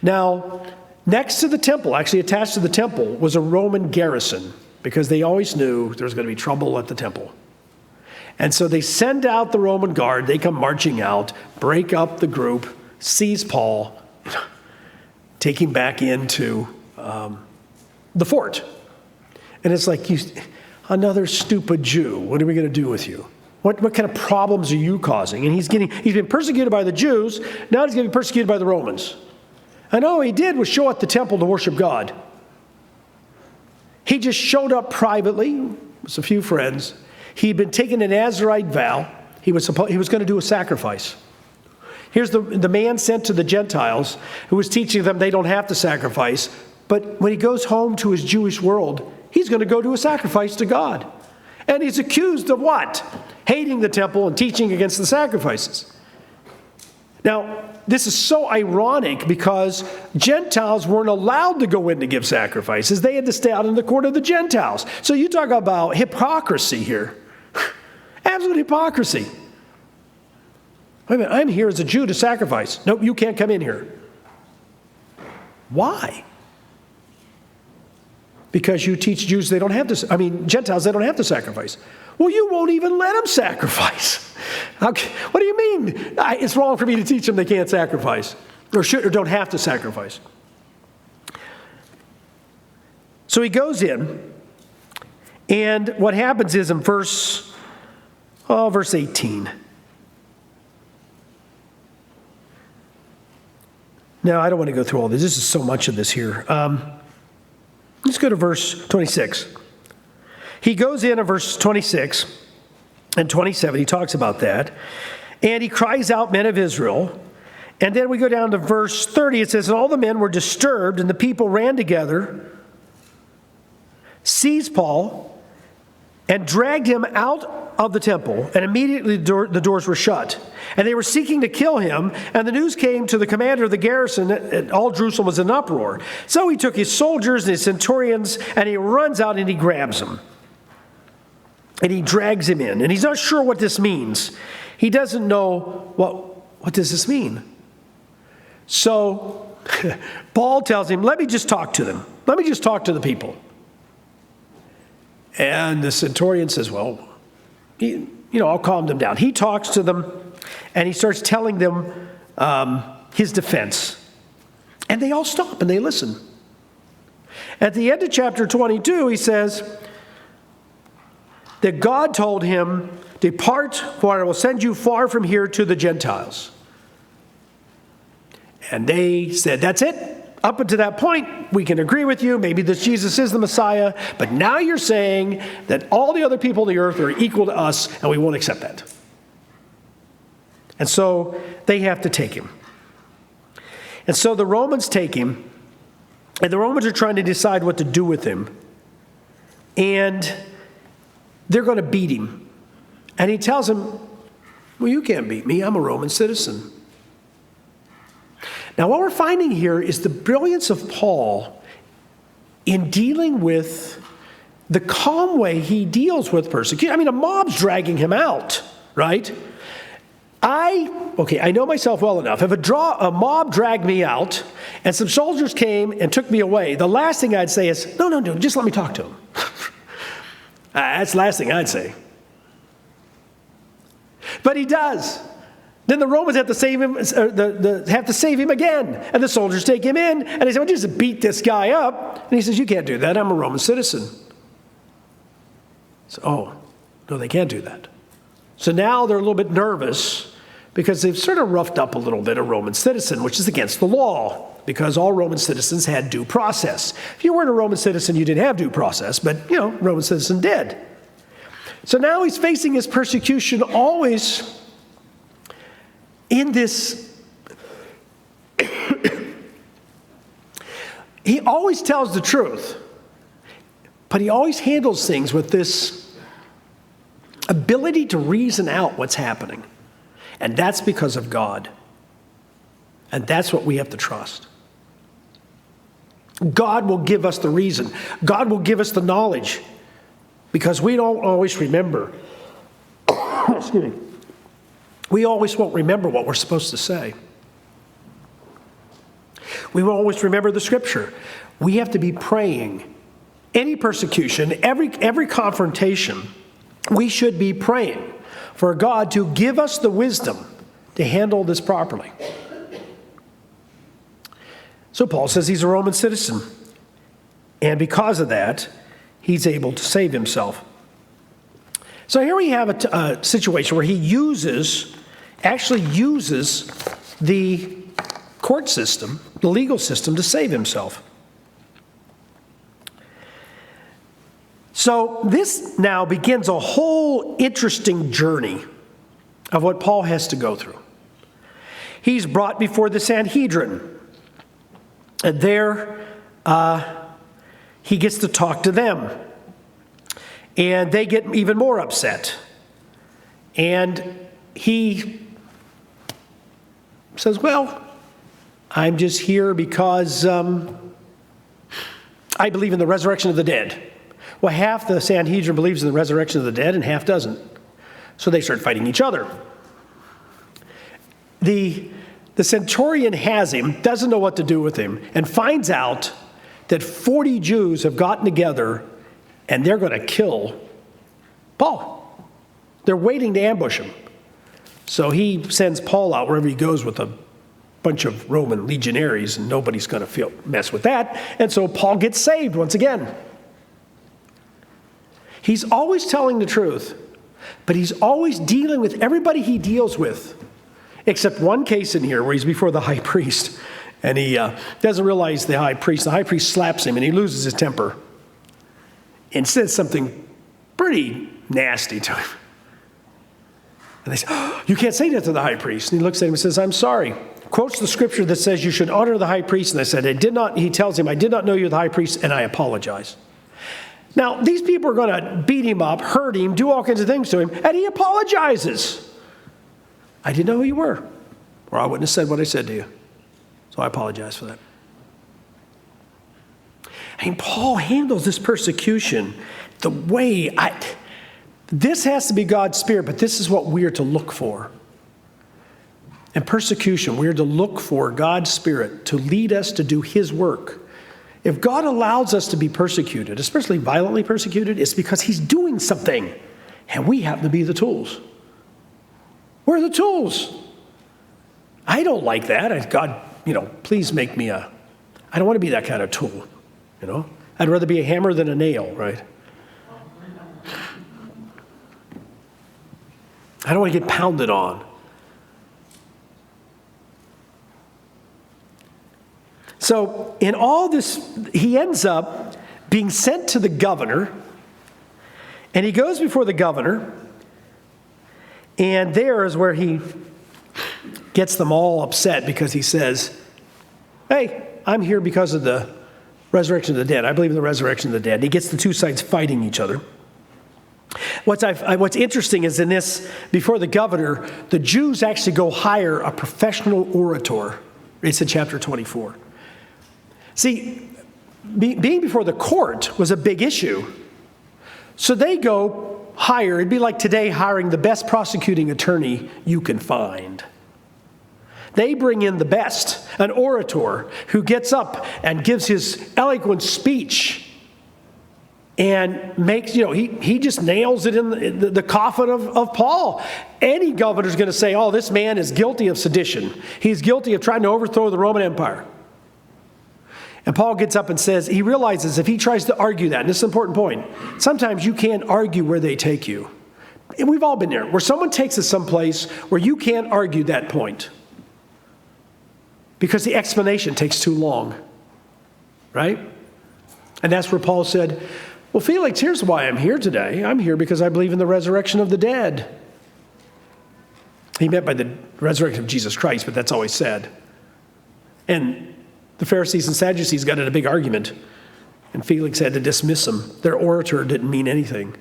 Now, next to the temple, actually attached to the temple, was a Roman garrison because they always knew there was going to be trouble at the temple. And so they send out the Roman guard. They come marching out, break up the group, seize Paul, take him back into the fort. And it's like, another stupid Jew. What are we going to do with you? What kind of problems are you causing? And he's been persecuted by the Jews. Now he's going to be persecuted by the Romans. And all he did was show up at the temple to worship God. He just showed up privately with a few friends. He'd been taking an Nazirite vow. He was going to do a sacrifice. Here's the man sent to the Gentiles who was teaching them they don't have to sacrifice. But when he goes home to his Jewish world, he's going to go do a sacrifice to God. And he's accused of what? Hating the temple and teaching against the sacrifices. Now, this is so ironic because Gentiles weren't allowed to go in to give sacrifices. They had to stay out in the court of the Gentiles. So you talk about hypocrisy here. Absolute hypocrisy. Wait a minute, I'm here as a Jew to sacrifice. Nope, you can't come in here. Why? Because you teach Jews Gentiles, they don't have to sacrifice. Well, you won't even let them sacrifice. Okay. What do you mean? It's wrong for me to teach them they can't sacrifice or don't have to sacrifice. So he goes in, and what happens is in verse 18. Now, I don't want to go through all this. This is so much of this here. Let's go to verse 26. He goes in verse 26 and 27. He talks about that. And he cries out, men of Israel. And then we go down to verse 30. It says, and all the men were disturbed, and the people ran together, seized Paul, and dragged him out of the temple. And immediately the doors were shut. And they were seeking to kill him. And the news came to the commander of the garrison that all Jerusalem was in uproar. So he took his soldiers and his centurions, and he runs out and he grabs him. And he drags him in. And he's not sure what this means. He doesn't know, what does this mean? So Paul tells him, let me just talk to them. Let me just talk to the people. And the centurion says, I'll calm them down. He talks to them, and he starts telling them his defense. And they all stop, and they listen. At the end of chapter 22, he says that God told him, depart, for I will send you far from here to the Gentiles. And they said, that's it. Up until that point, we can agree with you. Maybe this Jesus is the Messiah. But now you're saying that all the other people of the earth are equal to us, and we won't accept that. And so they have to take him. And so the Romans take him, and the Romans are trying to decide what to do with him. And they're going to beat him. And he tells them, well, you can't beat me. I'm a Roman citizen. Now, what we're finding here is the brilliance of Paul in dealing with the calm way he deals with persecution. I mean, a mob's dragging him out, right? I know myself well enough. If a mob dragged me out and some soldiers came and took me away, the last thing I'd say is, no, just let me talk to him. That's the last thing I'd say. But he does. Then the Romans have to save him, have to save him again. And the soldiers take him in, and they say, well, just beat this guy up. And he says, you can't do that. I'm a Roman citizen. So, no, they can't do that. So now they're a little bit nervous because they've sort of roughed up a little bit a Roman citizen, which is against the law, because all Roman citizens had due process. If you weren't a Roman citizen, you didn't have due process, but, Roman citizen did. So now he's facing his persecution always in this. He always tells the truth, but he always handles things with this ability to reason out what's happening. And that's because of God. And that's what we have to trust. God will give us the reason. God will give us the knowledge, because we don't always remember. Excuse me. We always won't remember what we're supposed to say. We won't always remember the scripture. We have to be praying. Any persecution, every confrontation, we should be praying for God to give us the wisdom to handle this properly. So Paul says he's a Roman citizen, and because of that, he's able to save himself. So here we have a situation where he actually uses the court system, the legal system, to save himself. So this now begins a whole interesting journey of what Paul has to go through. He's brought before the Sanhedrin, and there he gets to talk to them. And they get even more upset. And he says, well, I'm just here because I believe in the resurrection of the dead. Well, half the Sanhedrin believes in the resurrection of the dead and half doesn't. So they start fighting each other. The centurion has him, doesn't know what to do with him, and finds out that 40 Jews have gotten together and they're going to kill Paul. They're waiting to ambush him. So he sends Paul out wherever he goes with a bunch of Roman legionaries, and nobody's going to mess with that. And so Paul gets saved once again. He's always telling the truth, but he's always dealing with everybody he deals with, except one case in here where he's before the high priest, and he doesn't realize the high priest. The high priest slaps him, and he loses his temper and says something pretty nasty to him. And they say, oh, you can't say that to the high priest. And he looks at him and says, I'm sorry. Quotes the scripture that says you should honor the high priest. And I said, he tells him, I did not know you're the high priest, and I apologize. Now, these people are going to beat him up, hurt him, do all kinds of things to him, and he apologizes. I didn't know who you were, or I wouldn't have said what I said to you. So I apologize for that. And Paul handles this persecution the way this has to be God's Spirit, but this is what we're to look for. In persecution, we're to look for God's Spirit to lead us to do His work. If God allows us to be persecuted, especially violently persecuted, it's because He's doing something, and we happen to be the tools. We're the tools. I don't like that. God, please make me I don't want to be that kind of tool, I'd rather be a hammer than a nail, right? I don't want to get pounded on. So in all this, he ends up being sent to the governor, and he goes before the governor, and there is where he gets them all upset because he says, hey, I'm here because of the resurrection of the dead. I believe in the resurrection of the dead. And he gets the two sides fighting each other. What's interesting is in this, before the governor, the Jews actually go hire a professional orator. It's in chapter 24. See, being before the court was a big issue. So they go it'd be like today hiring the best prosecuting attorney you can find. They bring in the best, an orator who gets up and gives his eloquent speech and makes, he just nails it in the coffin of Paul. Any governor's going to say, oh, this man is guilty of sedition. He's guilty of trying to overthrow the Roman Empire. And Paul gets up and says, he realizes if he tries to argue that, and this is an important point, sometimes you can't argue where they take you. And we've all been there, where someone takes us someplace where you can't argue that point because the explanation takes too long, right? And that's where Paul said, well, Felix, here's why I'm here today. I'm here because I believe in the resurrection of the dead. He meant by the resurrection of Jesus Christ, but that's all he said. And the Pharisees and Sadducees got in a big argument, and Felix had to dismiss them. Their orator didn't mean anything.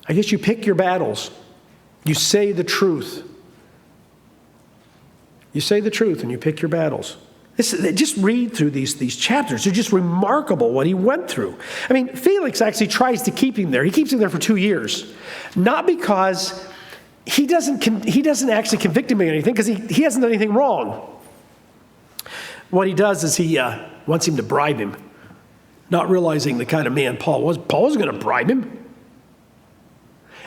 I guess you pick your battles. You say the truth. You say the truth and you pick your battles. Just read through these chapters. They're just remarkable what he went through. I mean, Felix actually tries to keep him there. He keeps him there for 2 years. Not because he doesn't actually convict him of anything, because he hasn't done anything wrong. What he does is he wants him to bribe him, not realizing the kind of man Paul was. Paul wasn't going to bribe him.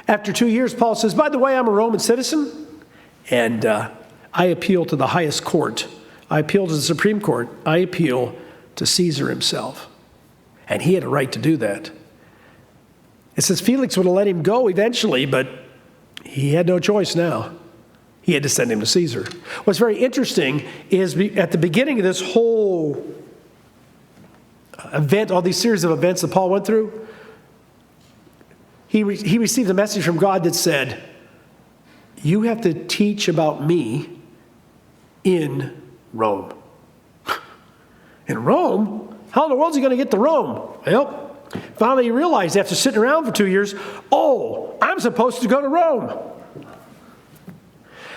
After 2 years, Paul says, by the way, I'm a Roman citizen, and I appeal to the highest court. I appeal to the Supreme Court. I appeal to Caesar himself. And he had a right to do that. It says Felix would have let him go eventually, but he had no choice now. He had to send him to Caesar. What's very interesting is at the beginning of this whole event, all these series of events that Paul went through, he received a message from God that said, you have to teach about me in Rome. In Rome? How in the world is he going to get to Rome? Well, finally he realized after sitting around for 2 years, oh, I'm supposed to go to Rome.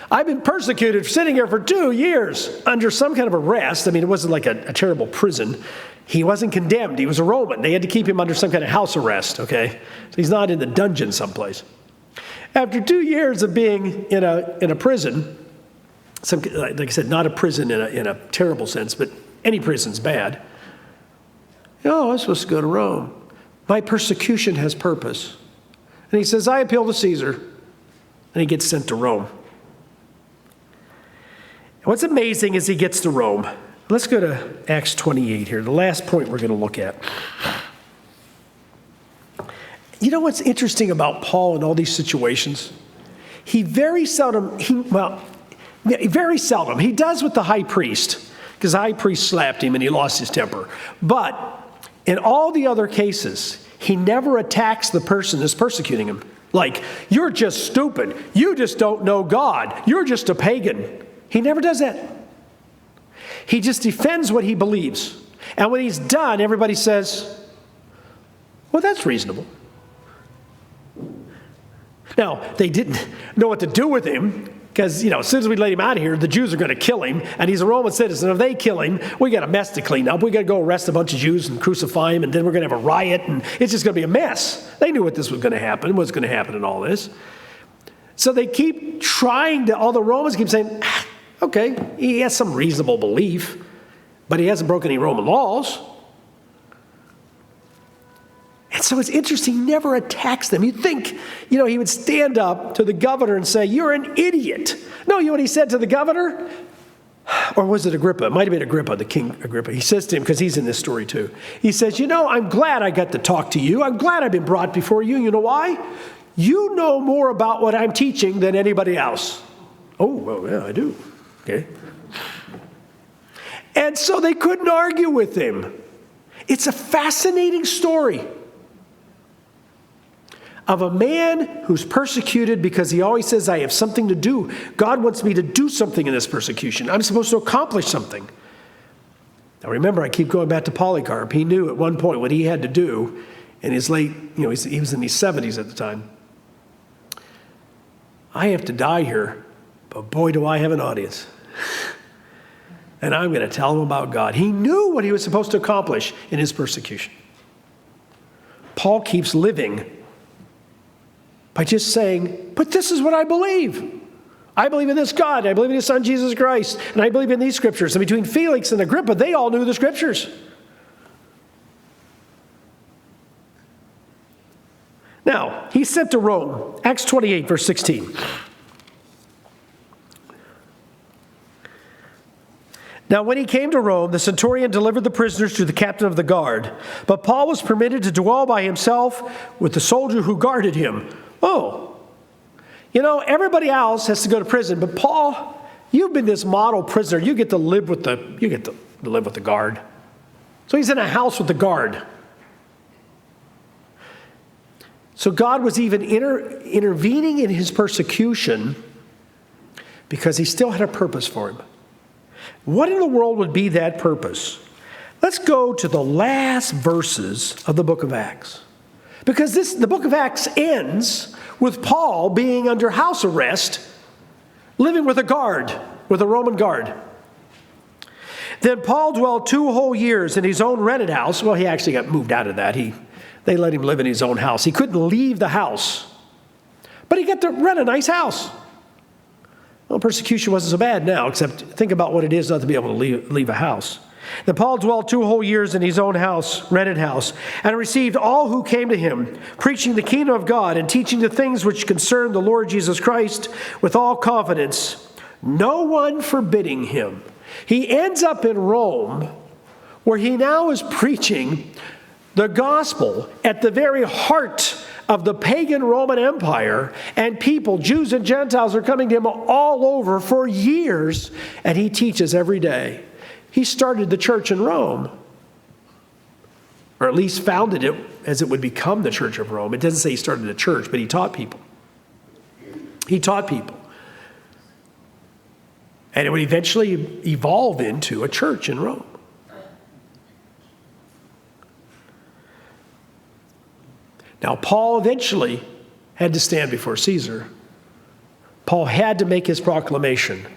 I've been persecuted sitting here for 2 years under some kind of arrest. I mean, it wasn't like a terrible prison. He wasn't condemned. He was a Roman. They had to keep him under some kind of house arrest, okay? So he's not in the dungeon someplace. After 2 years of being in a prison, like I said, not a prison in a terrible sense, but any prison's bad. Oh, I'm supposed to go to Rome. My persecution has purpose. And he says, I appeal to Caesar. And he gets sent to Rome. And what's amazing is he gets to Rome. Let's go to Acts 28 here, the last point we're going to look at. You know what's interesting about Paul in all these situations? He very seldom, he does with the high priest, because the high priest slapped him and he lost his temper. But in all the other cases, he never attacks the person that's persecuting him. Like, you're just stupid. You just don't know God. You're just a pagan. He never does that. He just defends what he believes. And when he's done, everybody says, well, that's reasonable. Now, they didn't know what to do with him, because, as soon as we let him out of here, the Jews are going to kill him, and he's a Roman citizen. If they kill him, we got a mess to clean up. We got to go arrest a bunch of Jews and crucify him, and then we're going to have a riot, and it's just going to be a mess. They knew what this was going to happen, what's going to happen in all this. So they keep trying to, all the Romans keep saying, okay, he has some reasonable belief, but he hasn't broken any Roman laws. And so it's interesting, he never attacks them. You'd think, he would stand up to the governor and say, you're an idiot. No, you know what he said to the governor? Or was it Agrippa? It might have been Agrippa, the king Agrippa. He says to him, because he's in this story too. He says, I'm glad I got to talk to you. I'm glad I've been brought before you. You know why? You know more about what I'm teaching than anybody else. Oh, well, yeah, I do. Okay. And so they couldn't argue with him. It's a fascinating story of a man who's persecuted because he always says, I have something to do. God wants me to do something in this persecution. I'm supposed to accomplish something. Now remember, I keep going back to Polycarp. He knew at one point what he had to do in his late, he was in his 70s at the time. I have to die here, but boy, do I have an audience. And I'm going to tell him about God. He knew what he was supposed to accomplish in his persecution. Paul keeps living by just saying, but this is what I believe. I believe in this God, I believe in his son Jesus Christ, and I believe in these scriptures. And between Felix and Agrippa, they all knew the scriptures. Now, he's sent to Rome. Acts 28, verse 16. Now, when he came to Rome, the centurion delivered the prisoners to the captain of the guard. But Paul was permitted to dwell by himself with the soldier who guarded him. Oh, everybody else has to go to prison, but Paul, you've been this model prisoner. You get to live with the guard. So he's in a house with the guard. So God was even intervening in his persecution because he still had a purpose for him. What in the world would be that purpose? Let's go to the last verses of the book of Acts. Because the book of Acts ends with Paul being under house arrest, living with a Roman guard. Then Paul dwelled 2 whole years in his own rented house. Well, he actually got moved out of that. They let him live in his own house. He couldn't leave the house. But he got to rent a nice house. Well, persecution wasn't so bad now, except think about what it is not to be able to leave a house. Then Paul dwelled 2 whole years in his own house, rented house, and received all who came to him, preaching the kingdom of God and teaching the things which concern the Lord Jesus Christ with all confidence, no one forbidding him. He ends up in Rome, where he now is preaching the gospel at the very heart of the pagan Roman Empire, and people, Jews and Gentiles, are coming to him all over for years, and he teaches every day. He started the church in Rome, or at least founded it as it would become the Church of Rome. It doesn't say he started a church, but he taught people. He taught people. And it would eventually evolve into a church in Rome. Now, Paul eventually had to stand before Caesar. Paul had to make his proclamation.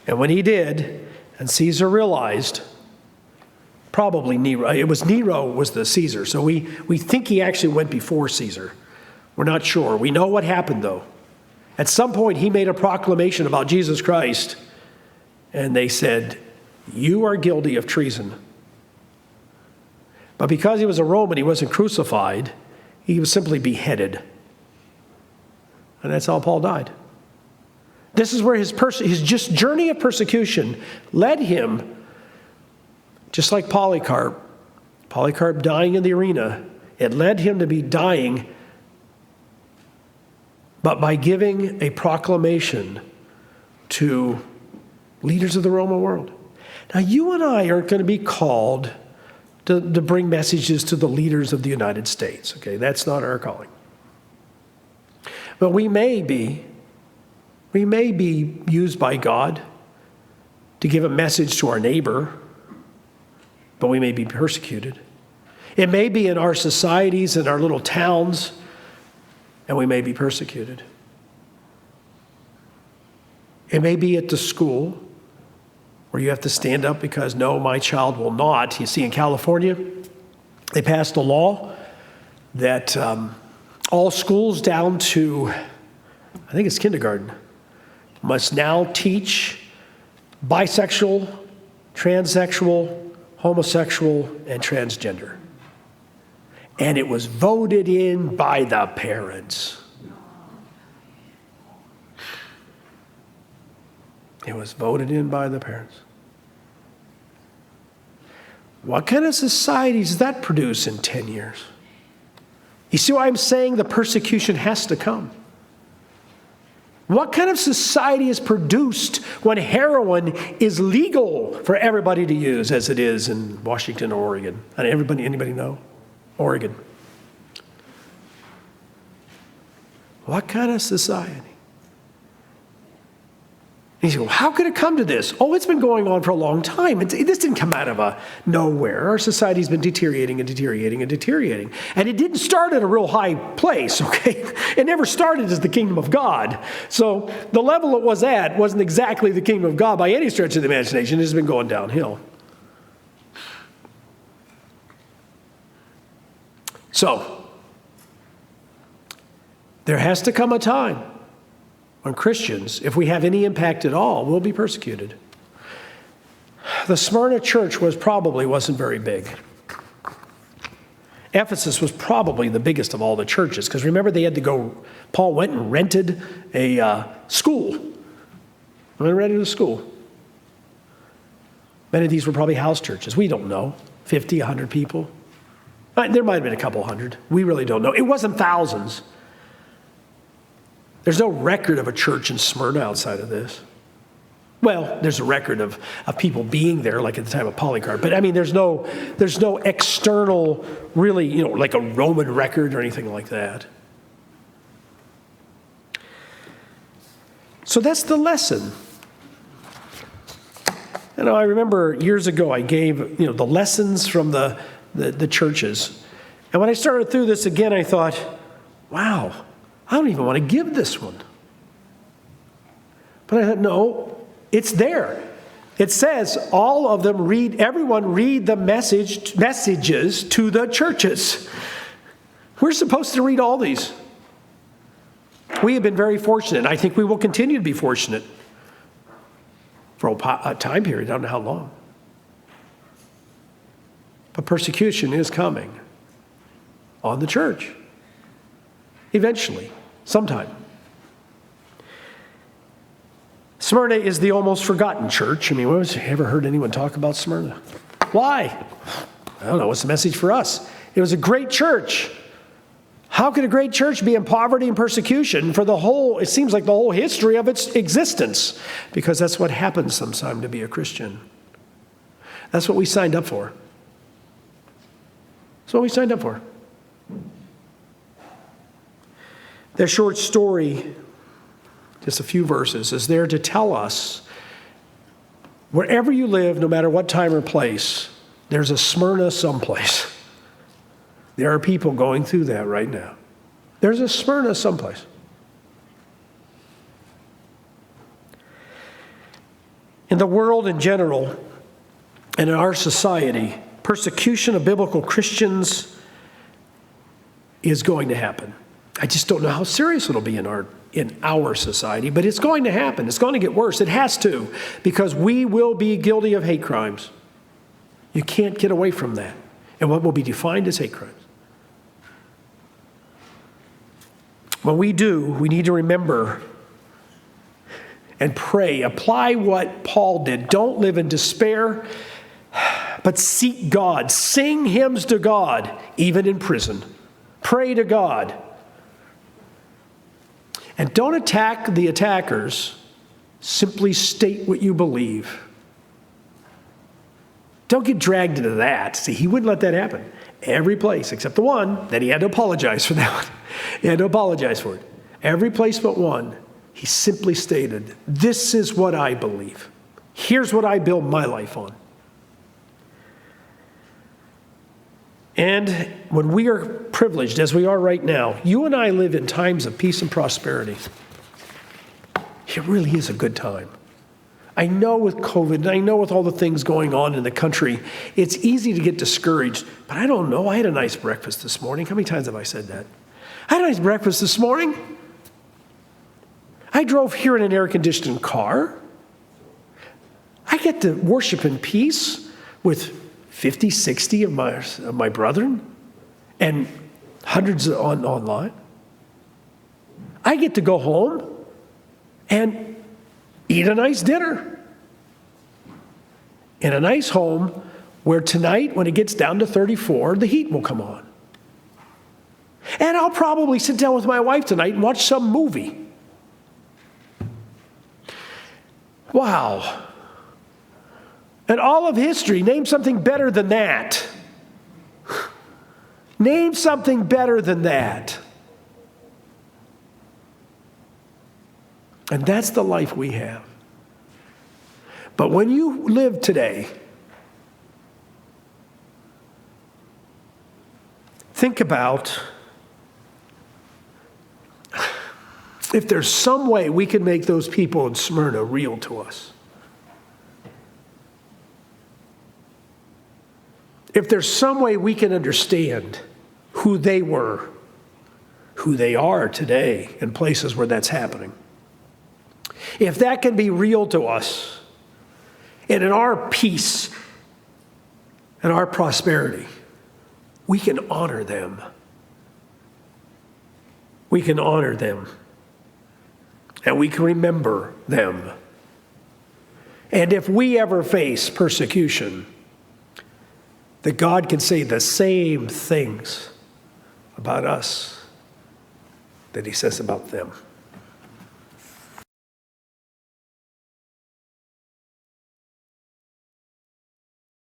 And when he did, and Caesar realized, probably Nero, Nero was the Caesar, so we think he actually went before Caesar. We're not sure. We know what happened, though. At some point, he made a proclamation about Jesus Christ, and they said, "You are guilty of treason." But because he was a Roman, he wasn't crucified. He was simply beheaded. And that's how Paul died. This is where his just journey of persecution led him, just like Polycarp dying in the arena, it led him to be dying, but by giving a proclamation to leaders of the Roman world. Now, you and I aren't going to be called to bring messages to the leaders of the United States. Okay, that's not our calling. But we may be used by God to give a message to our neighbor, but we may be persecuted. It may be in our societies, in our little towns, and we may be persecuted. It may be at the school, where you have to stand up because, no, my child will not. You see, in California, they passed a law that all schools down to, I think it's kindergarten, must now teach bisexual, transsexual, homosexual, and transgender. And it was voted in by the parents. It was voted in by the parents. What kind of society does that produce in 10 years? You see why I'm saying the persecution has to come? What kind of society is produced when heroin is legal for everybody to use, as it is in Washington or Oregon? And anybody know? Oregon. What kind of society? And you say, well, how could it come to this? Oh, it's been going on for a long time. This didn't come out of nowhere. Our society's been deteriorating and deteriorating and deteriorating. And it didn't start at a real high place, okay? It never started as the kingdom of God. So the level it was at wasn't exactly the kingdom of God by any stretch of the imagination. It has been going downhill. So, there has to come a time when Christians, if we have any impact at all, will be persecuted. The Smyrna church wasn't very big. Ephesus was probably the biggest of all the churches, because remember Paul went and rented a school. Rented a school. Many of these were probably house churches. We don't know. 50, 100 people. There might have been a couple hundred. We really don't know. It wasn't thousands. There's no record of a church in Smyrna outside of this. Well, there's a record of people being there, like at the time of Polycarp. But I mean, there's no external, really, like a Roman record or anything like that. So that's the lesson. I remember years ago I gave, the lessons from the churches. And when I started through this again, I thought, wow, I don't even want to give this one. But I thought, no, it's there. It says all of them everyone read the messages to the churches. We're supposed to read all these. We have been very fortunate. I think we will continue to be fortunate for a time period. I don't know how long. But persecution is coming on the church. Eventually, sometime. Smyrna is the almost forgotten church. I mean, when have you ever heard anyone talk about Smyrna? Why? I don't know. What's the message for us? It was a great church. How could a great church be in poverty and persecution for it seems like the whole history of its existence? Because that's what happens sometime to be a Christian. That's what we signed up for. That's what we signed up for. Their short story, just a few verses, is there to tell us wherever you live, no matter what time or place, there's a Smyrna someplace. There are people going through that right now. There's a Smyrna someplace. In the world in general, and in our society, persecution of biblical Christians is going to happen. I just don't know how serious it'll be in our society, but it's going to happen. It's going to get worse. It has to, because we will be guilty of hate crimes. You can't get away from that. And what will be defined as hate crimes. When we do, we need to remember and pray. Apply what Paul did. Don't live in despair, but seek God. Sing hymns to God, even in prison. Pray to God. And don't attack the attackers. Simply state what you believe. Don't get dragged into that. See, he wouldn't let that happen. Every place, except the one, then he had to apologize for that one. He had to apologize for it. Every place but one, he simply stated, this is what I believe. Here's what I build my life on. And when we are privileged, as we are right now, you and I live in times of peace and prosperity. It really is a good time. I know with COVID, and I know with all the things going on in the country, it's easy to get discouraged. But I don't know. I had a nice breakfast this morning. How many times have I said that? I had a nice breakfast this morning. I drove here in an air-conditioned car. I get to worship in peace with 50, 60 of my brethren and hundreds online. I get to go home and eat a nice dinner in a nice home where tonight, when it gets down to 34, the heat will come on. And I'll probably sit down with my wife tonight and watch some movie. Wow. And all of history, name something better than that. Name something better than that. And that's the life we have. But when you live today, think about if there's some way we can make those people in Smyrna real to us. If there's some way we can understand who they were, who they are today in places where that's happening. If that can be real to us, and in our peace and our prosperity, we can honor them. We can honor them. And we can remember them. And if we ever face persecution, that God can say the same things about us that he says about them.